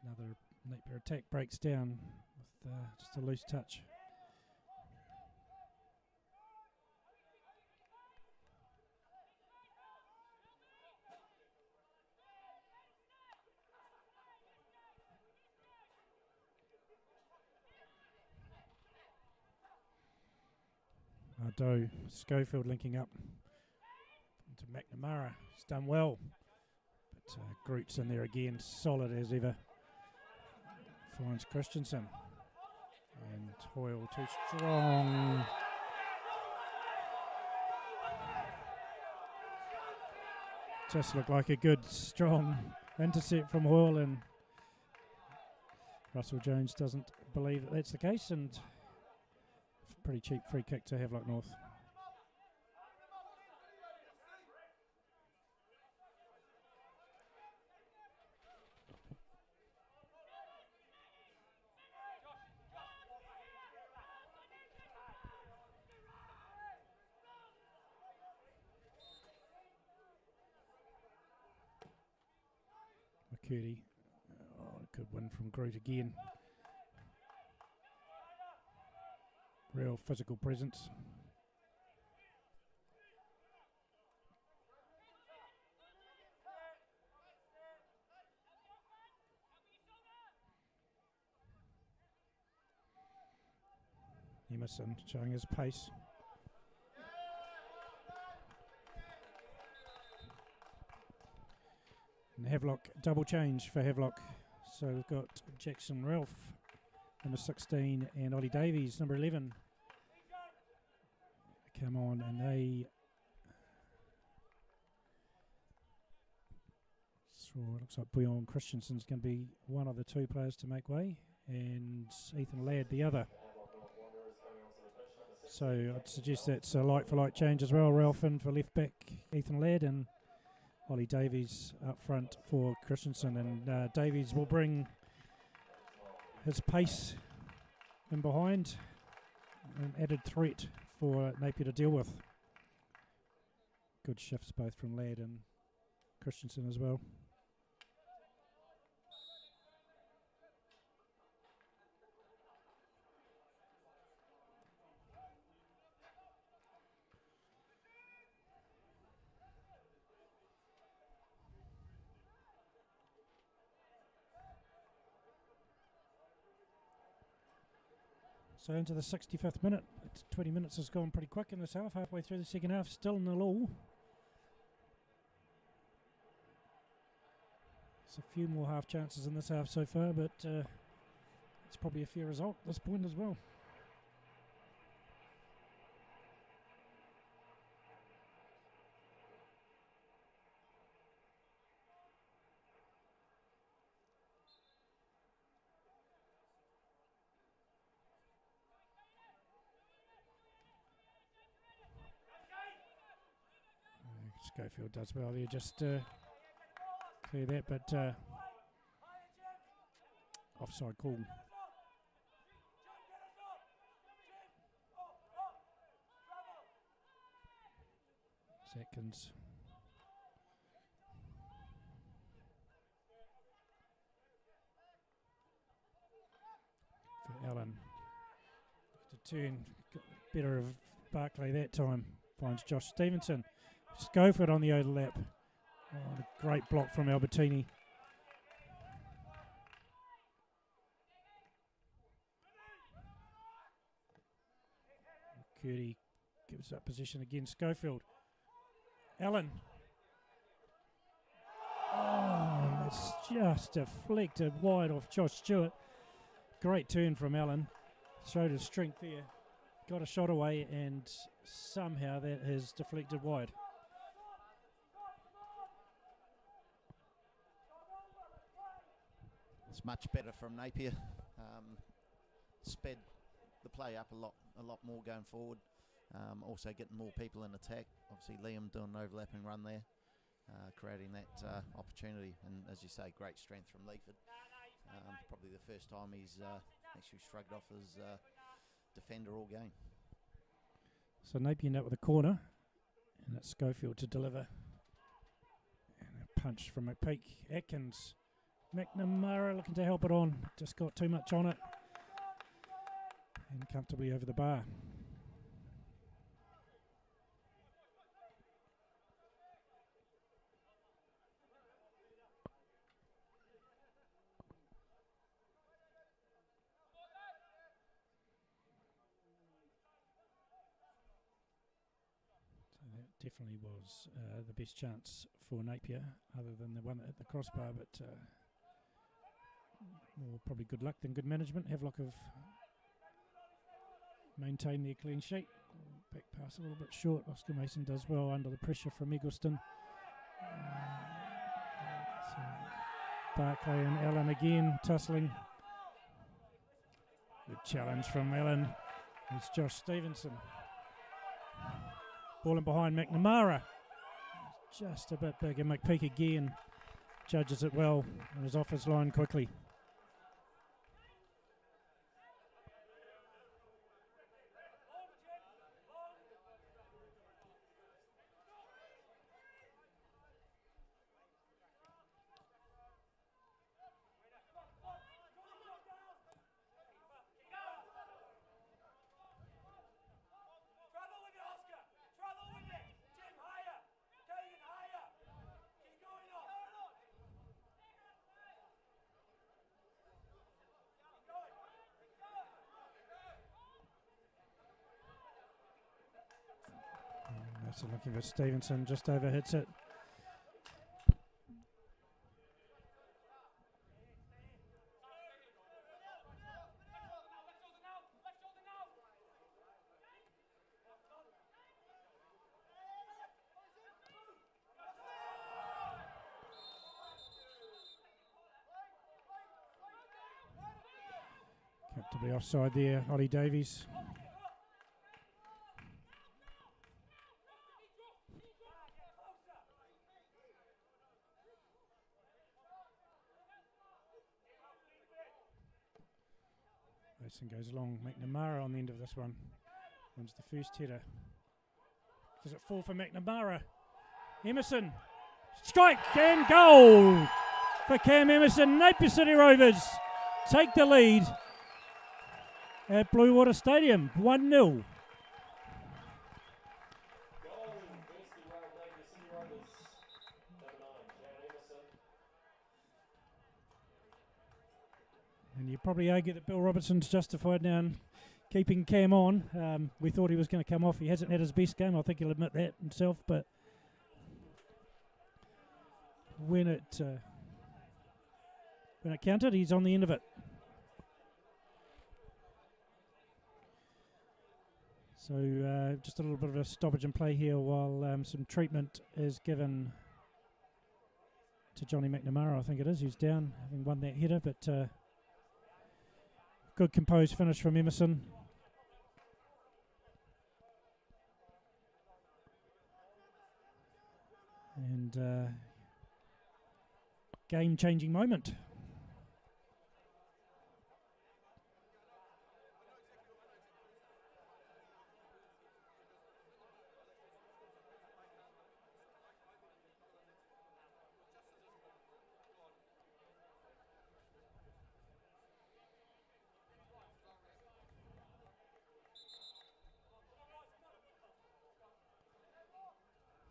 A: Another Napier attack breaks down with just a loose touch. Doe, Schofield linking up to McNamara. He's done well, but Groot's in there again, solid as ever. Finds Christensen, and Hoyle too strong. Just looked like a good, strong intercept from Hoyle, and Russell Jones doesn't believe that that's the case, and pretty cheap free kick to Havelock North. McCurdy, good win from Groot again. Real physical presence. Emerson showing his pace. And Havelock, double change for Havelock. So we've got Jackson Ralph, number 16, and Ollie Davies, number 11. Come on, and they... So it looks like Bouillon Christensen's going to be one of the two players to make way, and Ethan Ladd the other. So I'd suggest that's a like-for-like change as well. Ralph in for left-back, Ethan Ladd, and Ollie Davies up front for Christensen. And Davies will bring his pace in behind, an added threat for Napier to deal with. Good shifts both from Ladd and Christensen as well. So into the 65th minute. 20 minutes has gone pretty quick in this half. Halfway through the second half, still 0-0. There's a few more half chances in this half so far, but it's probably a fair result at this point as well. Schofield does well there, just clear that, but offside call. Atkins. For Allen. To turn. Got better of Barclay that time. Finds Josh Stevenson. Schofield on the overlap. Oh, a great block from Albertini. Curdy gives up position again. Schofield. Allen. Oh, it's just deflected wide off Josh Stewart. Great turn from Allen. Showed his strength there. Got a shot away, and somehow that has deflected wide.
B: It's much better from Napier. Sped the play up a lot more going forward. Also getting more people in attack. Obviously Liam doing an overlapping run there, creating that opportunity. And as you say, great strength from Leaford. Probably the first time he's actually shrugged off his defender all game.
A: So Napier out with a corner, and it's Schofield to deliver. And a punch from McPeak. Atkins. McNamara looking to help it on. Just got too much on it. And comfortably over the bar. So that definitely was the best chance for Napier, other than the one at the crossbar, but more probably good luck than good management. Havelock have maintained their clean sheet. Back pass a little bit short. Oscar Mason does well under the pressure from Eggleston. So Barclay and Allen again tussling. Good challenge from Allen. It's Josh Stevenson. Ball in behind McNamara. Just a bit big, and McPeak again judges it well and is off his line quickly. So looking for Stevenson, just over hits it. Comfortably offside there, Ollie Davies. Mason goes along. McNamara on the end of this one. Wins the first header. Does it fall for McNamara? Emerson. Strike and goal for Cam Emerson. Napier City Rovers take the lead at Bluewater Stadium. 1-0. And you probably argue that Bill Robertson's justified now in keeping Cam on. We thought he was going to come off. He hasn't had his best game. I think he'll admit that himself. But when it counted, he's on the end of it. So just a little bit of a stoppage in play here while some treatment is given to Johnny McNamara, I think it is, who's down, having won that header. But good composed finish from Emerson. And game-changing moment.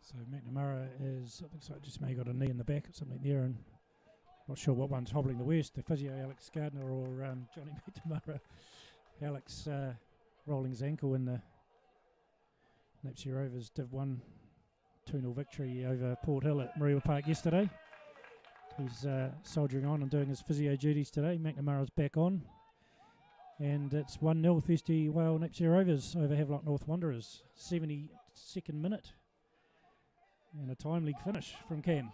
A: So McNamara is, it looks like just may got a knee in the back or something there, and not sure what one's hobbling the worst, the physio Alex Gardner or Johnny McNamara. Alex rolling his ankle in the Napier Rovers Div 1 2-0 victory over Port Hill at Mariwa Park yesterday. He's soldiering on and doing his physio duties today. McNamara's back on. And it's 1-0 Thirsty Whale Napier Rovers over Havelock North Wanderers. 72nd minute. And a timely finish from Cam.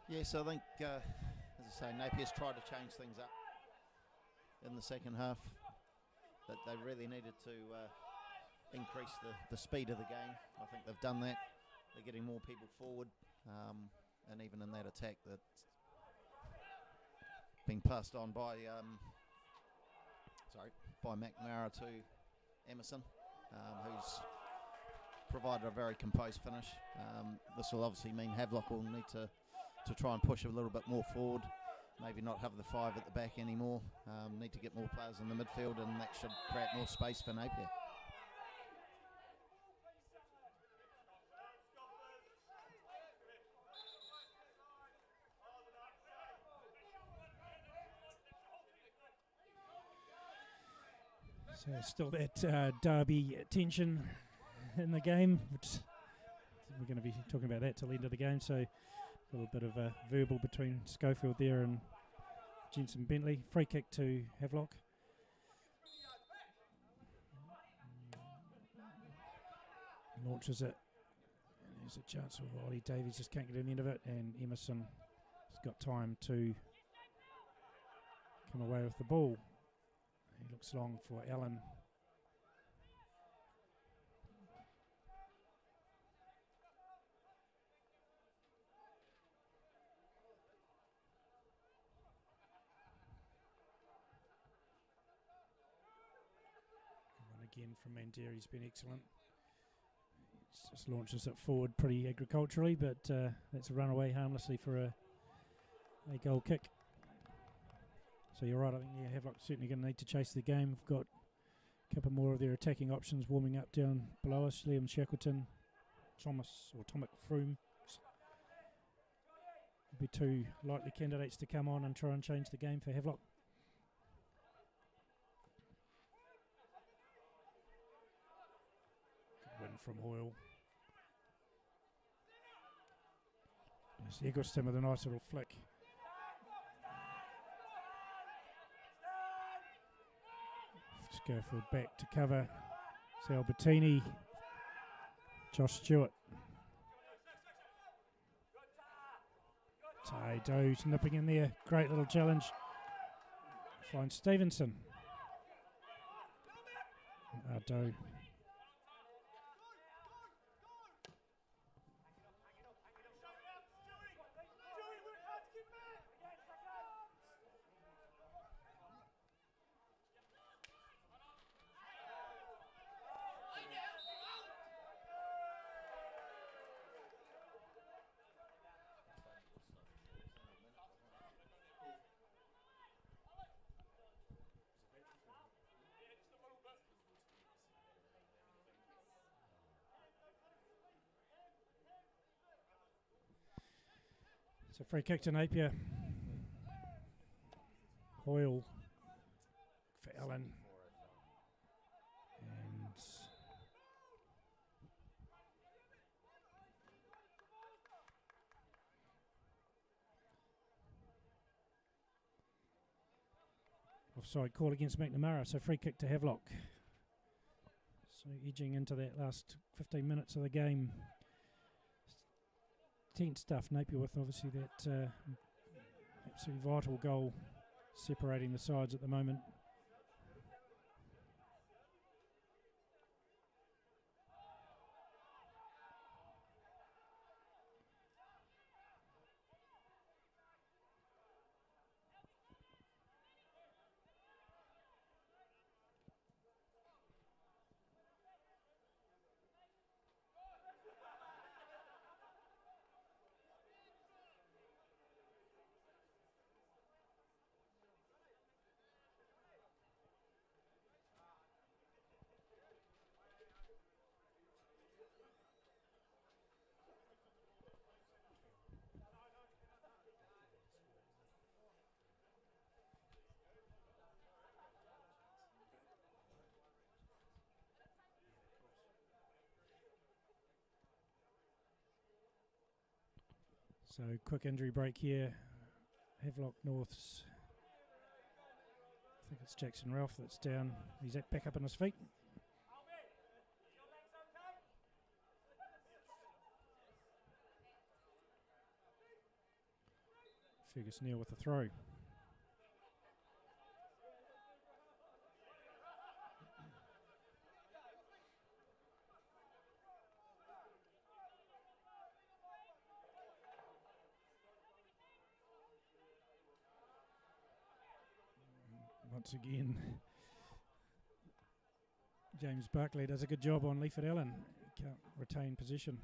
B: Yes, I think, as I say, Napier's tried to change things up in the second half. That they really needed to increase the speed of the game. I think they've done that. They're getting more people forward, and even in that attack that's being passed on by McNamara to Emerson, who's provided a very composed finish. This will obviously mean Havelock will need to try and push a little bit more forward, maybe not have the 5 at the back anymore, need to get more players in the midfield, and that should create more space for Napier.
A: So still that derby tension in the game, which we're going to be talking about that till the end of the game. So a little bit of a verbal between Schofield there and Jensen Bentley. Free kick to Havelock. Launches it. There's a chance for Ollie Davies, just can't get in the end of it, and Emerson has got time to come away with the ball. He looks long for Allen. Run again from Mandier, he's been excellent. He just launches it forward pretty agriculturally, but that's a run away harmlessly for a goal kick. So you're right, I think Havelock certainly going to need to chase the game. We've got a couple more of their attacking options warming up down below us. Liam Shackleton, Tomic Froome. Will be two likely candidates to come on and try and change the game for Havelock. Good win from Hoyle. There's Eggleston with a nice little flick. Schofield back to cover. It's Albertini. Josh Stewart. Doe's nipping in there. Great little challenge. Finds Stevenson. Doe. So free kick to Napier. Hoyle for Allen. And offside call against McNamara, so free kick to Havelock. So edging into that last 15 minutes of the game. Tense stuff, Napier with obviously that absolutely vital goal separating the sides at the moment. So quick injury break here. Havelock North's, I think it's Jackson Ralph that's down. He's back up on his feet. Fergus Neal with the throw. Once again, James Barclay does a good job on Leaford Allen. He can't retain position.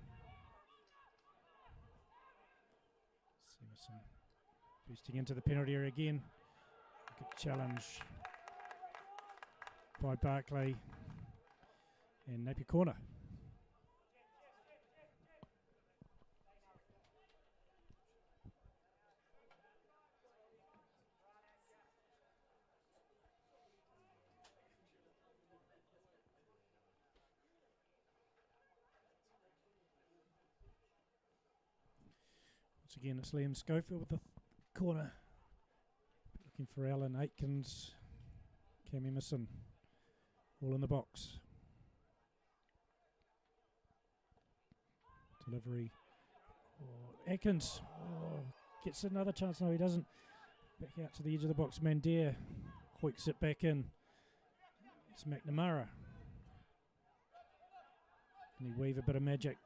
A: Semerson boosting into the penalty area again. Good challenge by Barclay. And Napier corner. Once again, it's Liam Schofield with the corner. Looking for Alan Aitkins, Cam Emerson, all in the box. Delivery. Oh, Atkins gets another chance. No, he doesn't. Back out to the edge of the box. Mandir hoiks it back in. It's McNamara. Can he weave a bit of magic?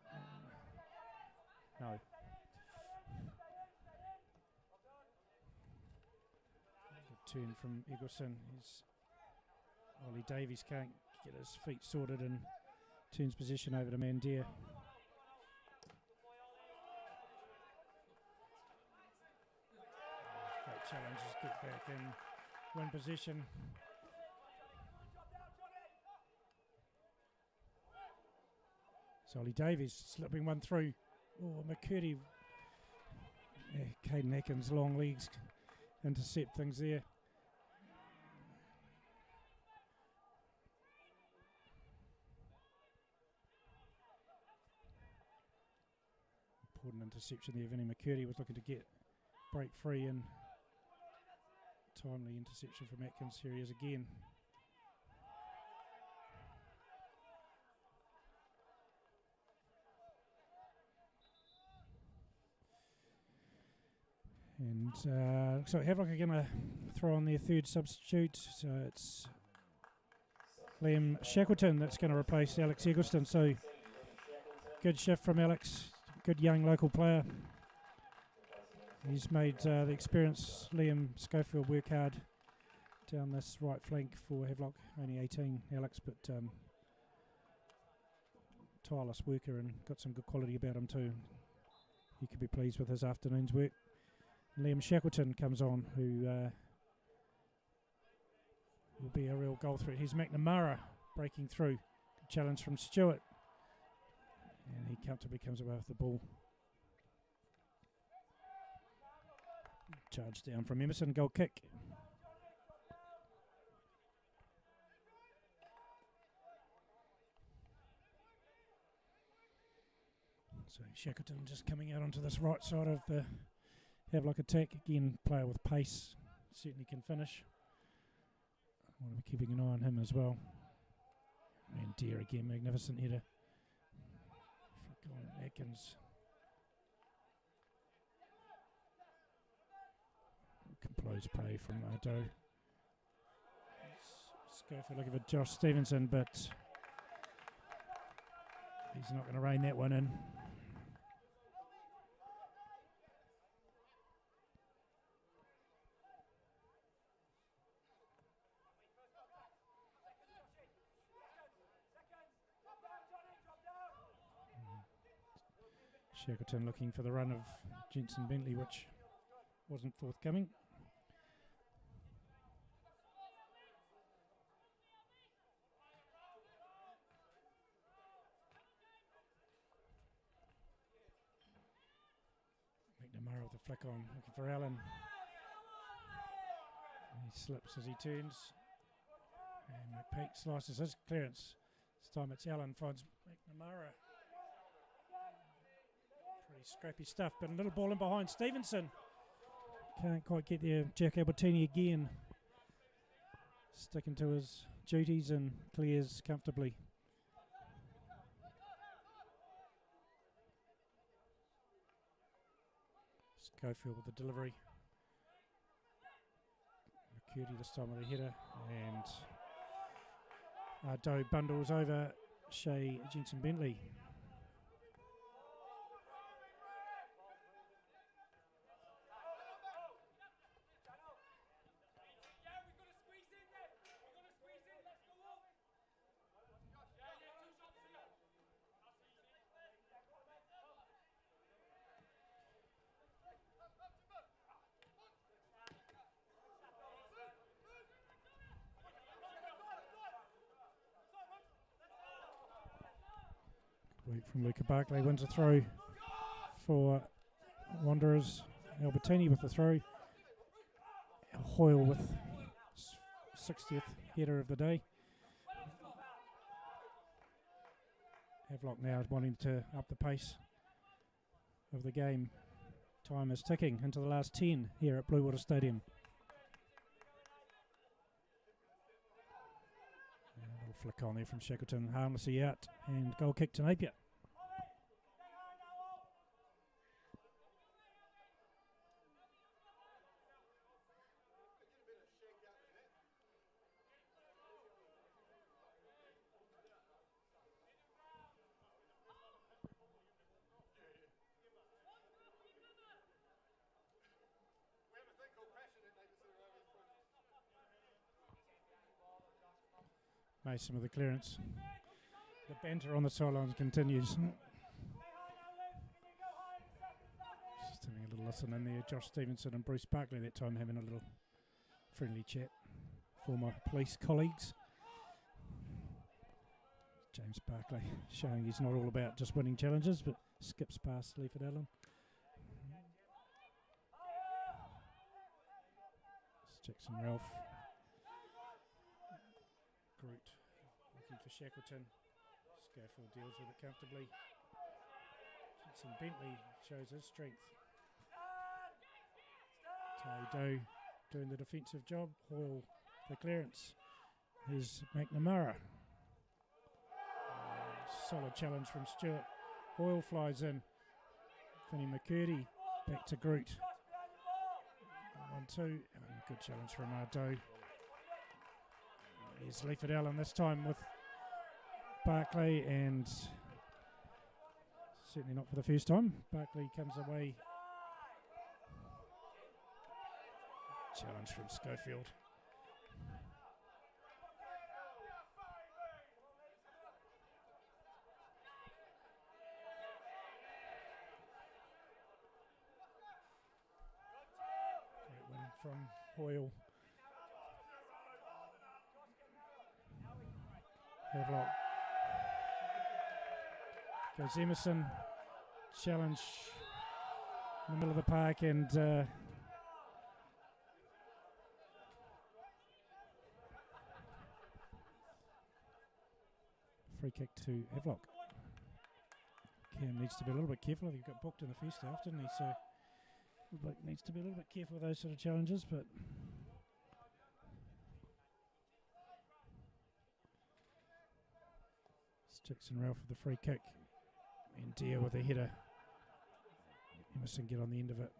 A: No. Good turn from Eagleson. Ollie Davies can't get his feet sorted and turns position over to Mandir. Great challenges, get back in, win position. So Ollie Davies slipping one through. Oh, McCurdy. Yeah, Caden Atkins' long legs intercept things there. Important interception there. Vinnie McCurdy was looking to break free, and timely interception from Atkins. Here he is again. And so Havelock are going to throw on their third substitute. So it's Liam Shackleton that's going to replace Alex Eggleston. So good shift from Alex, good young local player. He's made the experienced Liam Schofield work hard down this right flank for Havelock. Only 18, Alex, but tireless worker and got some good quality about him too. He could be pleased with his afternoon's work. Liam Shackleton comes on, who will be a real goal threat. Here's McNamara breaking through. Good challenge from Stewart. And he comfortably comes away with the ball. Charge down from Emerson, goal kick. So Shackleton just coming out onto this right side of the Havelock attack. Again, player with pace, certainly can finish. I want to be keeping an eye on him as well. And Deere again, magnificent header. Flick on Atkins. Composed play from Doe. Schofield looking for Josh Stevenson, but he's not going to rein that one in. Shackleton looking for the run of Jensen Bentley, which wasn't forthcoming. McNamara with the flick on, looking for Allen. He slips as he turns. And McPeak slices his clearance. This time it's Allen, finds McNamara. Pretty scrappy stuff, but a little ball in behind Stevenson. Can't quite get there. Jack Albertini again, sticking to his duties and clears comfortably. Schofield with the delivery. McCurdy this time with a header, and Doe bundles over Shea Jensen Bentley. Wait from Luca Barclay, wins a throw for Wanderers. Albertini with the throw. Hoyle with 60th header of the day. Havelock now wanting to up the pace of the game. Time is ticking into the last 10 here at Bluewater Stadium. Flick on there from Shackleton, harmlessly out, and goal kick to Napier. Mason with the clearance. The banter on the sidelines continues. Just having a little listen in there. Josh Stevenson and Bruce Barclay that time having a little friendly chat. Former police colleagues. James Barclay showing he's not all about just winning challenges, but skips past Leiford Allen. Jackson Ralph. Groot looking for Shackleton. Schofield deals with it comfortably. Jensen Bentley shows his strength. Doe doing the defensive job. Hoyle the clearance. Here's McNamara. Solid challenge from Stewart. Hoyle flies in. Finney McCurdy back to Groot. 1-2. Good challenge from Doe. Here's Leiford Allen this time with Barclay, and certainly not for the first time. Barclay comes away. Challenge from Schofield. Great win from Hoyle. Havelock goes Emerson, challenge in the middle of the park, and free kick to Havelock. Cam needs to be a little bit careful. He got booked in the first half, didn't he? So needs to be a little bit careful with those sort of challenges, but Jackson Ralph with the free kick, and Deere with a header. Emerson get on the end of it.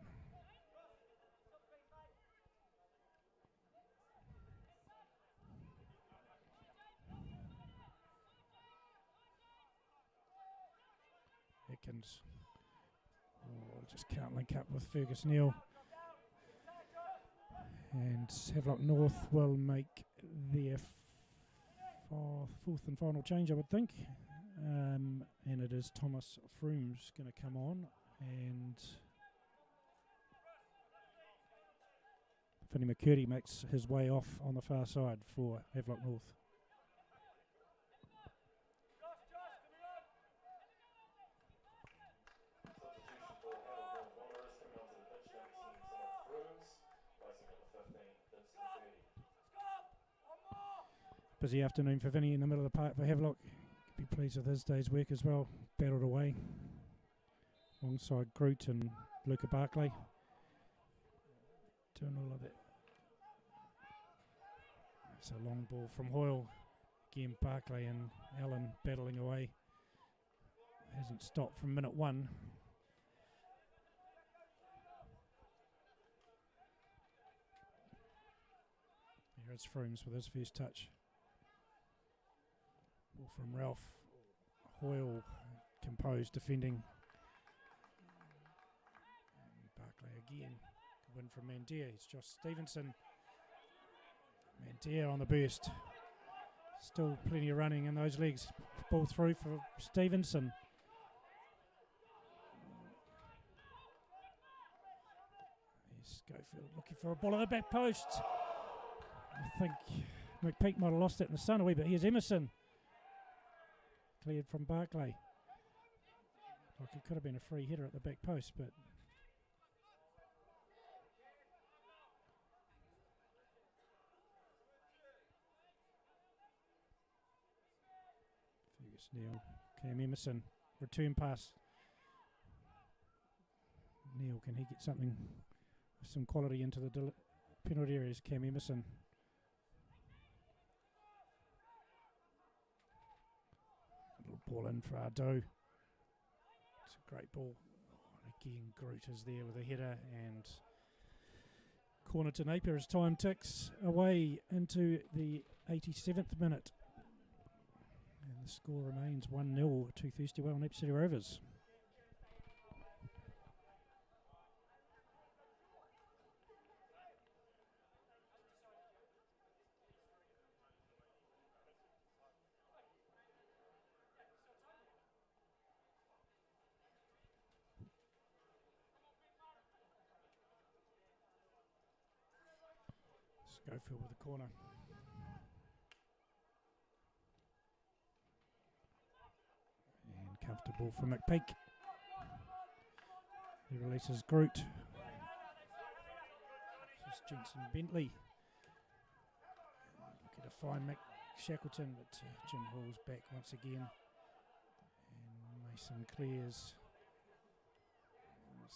A: Atkins just can't link up with Fergus Neal. And Havelock North will make their fourth and final change, I would think. And it is Thomas Froome's going to come on. And Finney McCurdy makes his way off on the far side for Havelock North. Busy afternoon for Vinny in the middle of the park for Havelock. Be pleased with his day's work as well. Battled away. alongside Groot and Luca Barclay. Doing all of it. It's a long ball from Hoyle. Again, Barclay and Allen battling away. Hasn't stopped from minute 1. Here it's Frooms with his first touch. Ball from Ralph. Hoyle composed defending. And Barclay again. Good win from Mandir. It's Josh Stevenson. Mandir on the burst. Still plenty of running in those legs. Ball through for Stevenson. Here's Schofield looking for a ball at the back post. I think McPeak might have lost it in the sun a wee bit. Here's Emerson. Cleared from Barclay. Like it could have been a free header at the back post, but Fergus Neal, Cam Emerson, return pass. Neal, can he get something with some quality into the penalty areas? Cam Emerson. Ball in for Ardou. It's a great ball. And again, Groot is there with a header and corner to Napier as time ticks away into the 87th minute. And the score remains 1-0 to Thirsty-Well Napier City Rovers. Schofield with the corner. And comfortable for McPeak. He releases Groot. This is Jensen Bentley. Looking to find Mick Shackleton, but Jim Hall's back once again. And Mason clears.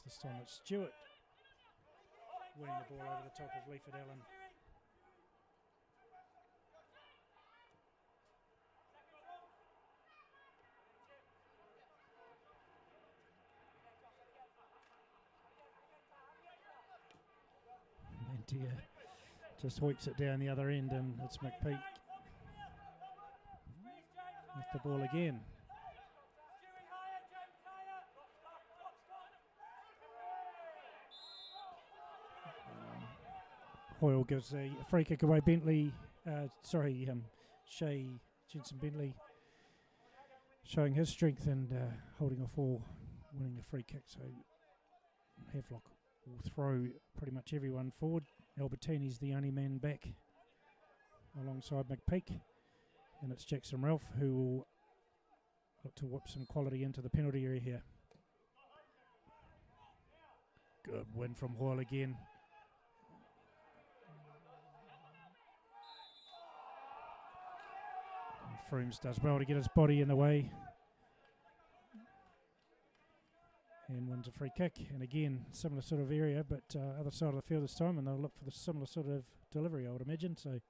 A: This time it's Stewart winning the ball over the top of Leaford Allen. Just hoiks it down the other end, and it's McPeak with the ball again. Hoyle gives a free kick away. Bentley, Shea Jensen Bentley showing his strength and holding off all, winning a free kick. So Havelock will throw pretty much everyone forward. Albertini's the only man back alongside McPeak, and it's Jackson Ralph who will look to whip some quality into the penalty area here. Good win from Hoyle again. And Frooms does well to get his body in the way and wins a free kick, and again similar sort of area, but other side of the field this time, and they'll look for the similar sort of delivery, I would imagine. So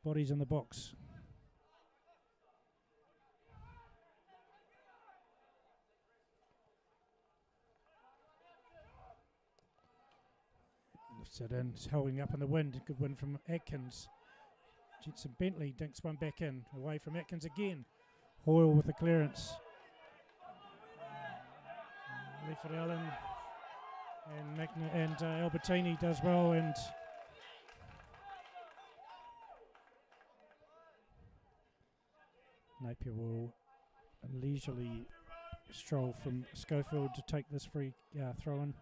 A: bodies in the box. Lifts it in, it's holding up in the wind. Good win from Atkins. Jensen Bentley dinks one back in, away from Atkins again. Hoyle with the clearance. Leaford Allen and Albertini does well, and Napier will leisurely stroll from Schofield to take this free throw in.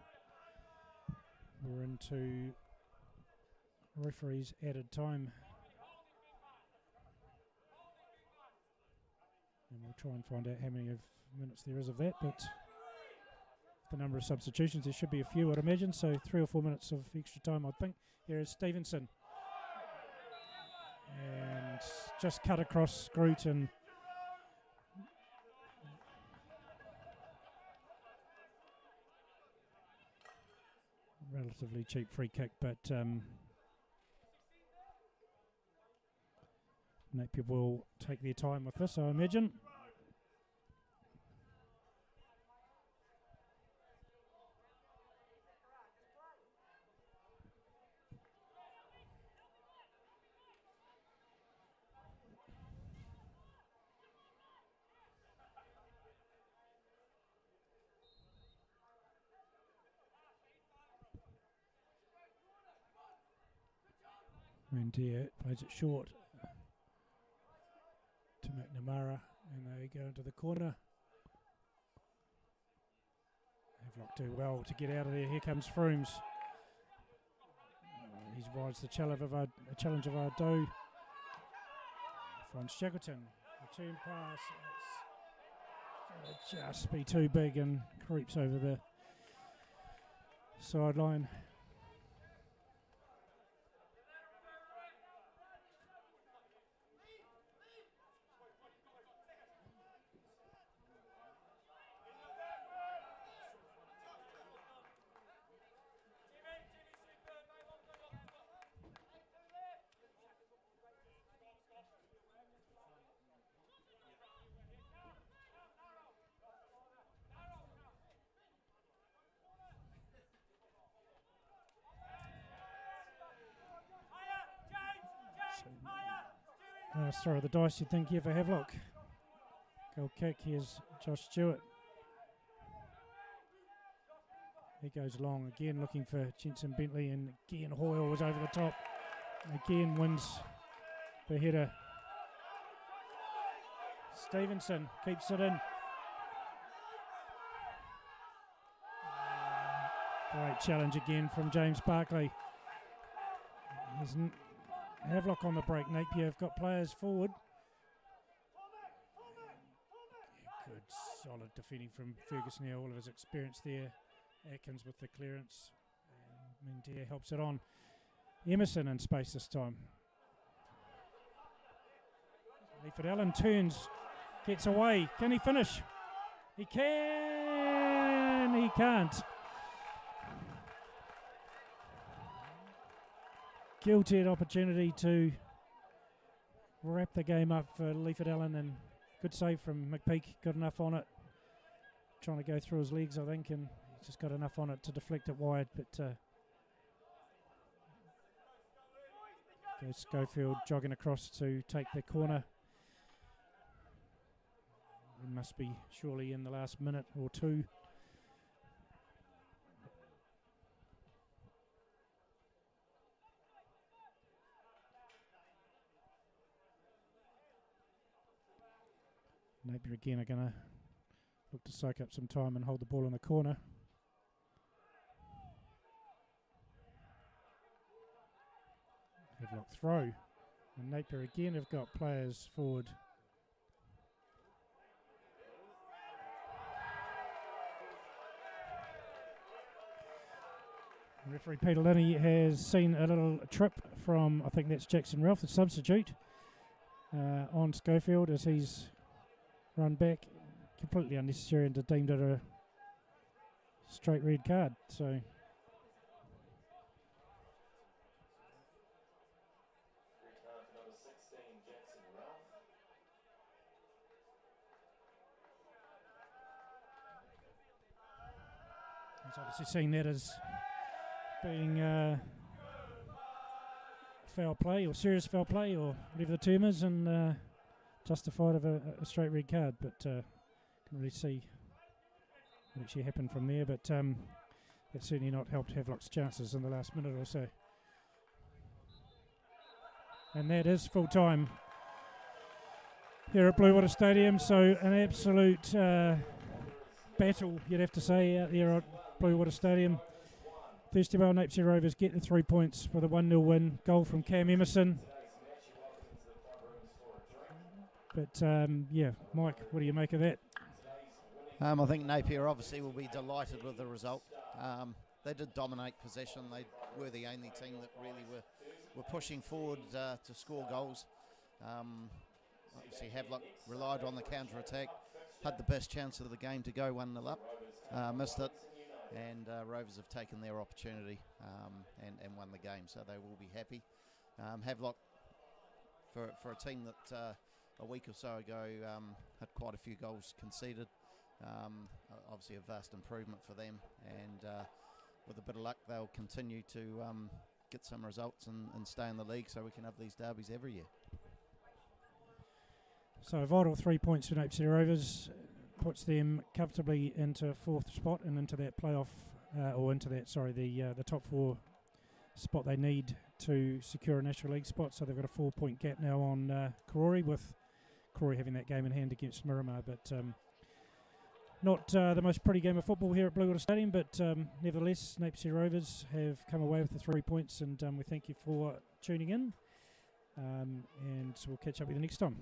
A: We're into referee's added time, and we'll try and find out how many minutes there is of that, but the number of substitutions, there should be a few, I'd imagine, so 3 or 4 minutes of extra time, I think. Here is Stevenson, and just cut across Groot, and relatively cheap free kick, but Napier will take their time with this, I imagine. Napier plays it short to McNamara, and they go into the corner. Havelock do well to get out of there. Here comes Frooms. He rides the challenge of Ardo. Finds Shackleton. Return pass. It's going to just be too big and creeps over the sideline. Last throw of the dice, you'd think here for Havelock. Goal kick, here's Josh Stewart. He goes long again, looking for Jensen Bentley, and again Hoyle was over the top. Again wins the header. Stevenson keeps it in. Great challenge again from James Barclay. Havelock on the break. Napier have got players forward. Good, solid defending from Ferguson here. All of his experience there. Atkins with the clearance. Mendia helps it on. Emerson in space this time. Leiford Allen turns, gets away. Can he finish? He can. He can't. Guilty opportunity to wrap the game up for Leiford Allen, and good save from McPeak. Got enough on it. Trying to go through his legs, I think, and he's just got enough on it to deflect it wide. But goes Schofield jogging across to take the corner. It must be surely in the last minute or two. Napier again are going to look to soak up some time and hold the ball in the corner. Havelock throw. And Napier again have got players forward. Referee Peter Linney has seen a little trip from, I think that's Jackson Ralph, the substitute, on Schofield as he's run back. Completely unnecessary and deemed it a straight red card. So he's obviously seen that as being foul play or serious foul play or whatever the term is, and justified of a straight red card, but can really see what actually happened from there. But that's certainly not helped Havelock's chances in the last minute or so. And that is full time here at Bluewater Stadium. So an absolute battle, you'd have to say, out there at Bluewater Stadium. Thirsty Vale Napier Rovers get the 3 points with a 1-0 win. Goal from Cam Emerson. But, yeah, Mike, what do you make of that?
B: I think Napier obviously will be delighted with the result. They did dominate possession. They were the only team that really were pushing forward to score goals. Obviously, Havelock relied on the counter-attack, had the best chance of the game to go 1-0 up, missed it. and Rovers have taken their opportunity and won the game, so they will be happy. Havelock, for a team that a week or so ago had quite a few goals conceded, obviously a vast improvement for them, and with a bit of luck they'll continue to get some results and stay in the league, so we can have these derbies every year.
A: So a vital 3 points for Napier Rovers puts them comfortably into fourth spot and into that playoff, the top four spot they need to secure a National League spot. So they've got a 4-point gap now on Karori, with Karori having that game in hand against Miramar. But not the most pretty game of football here at Bluewater Stadium, but nevertheless, Napier Rovers have come away with the 3 points, and we thank you for tuning in, and we'll catch up with you next time.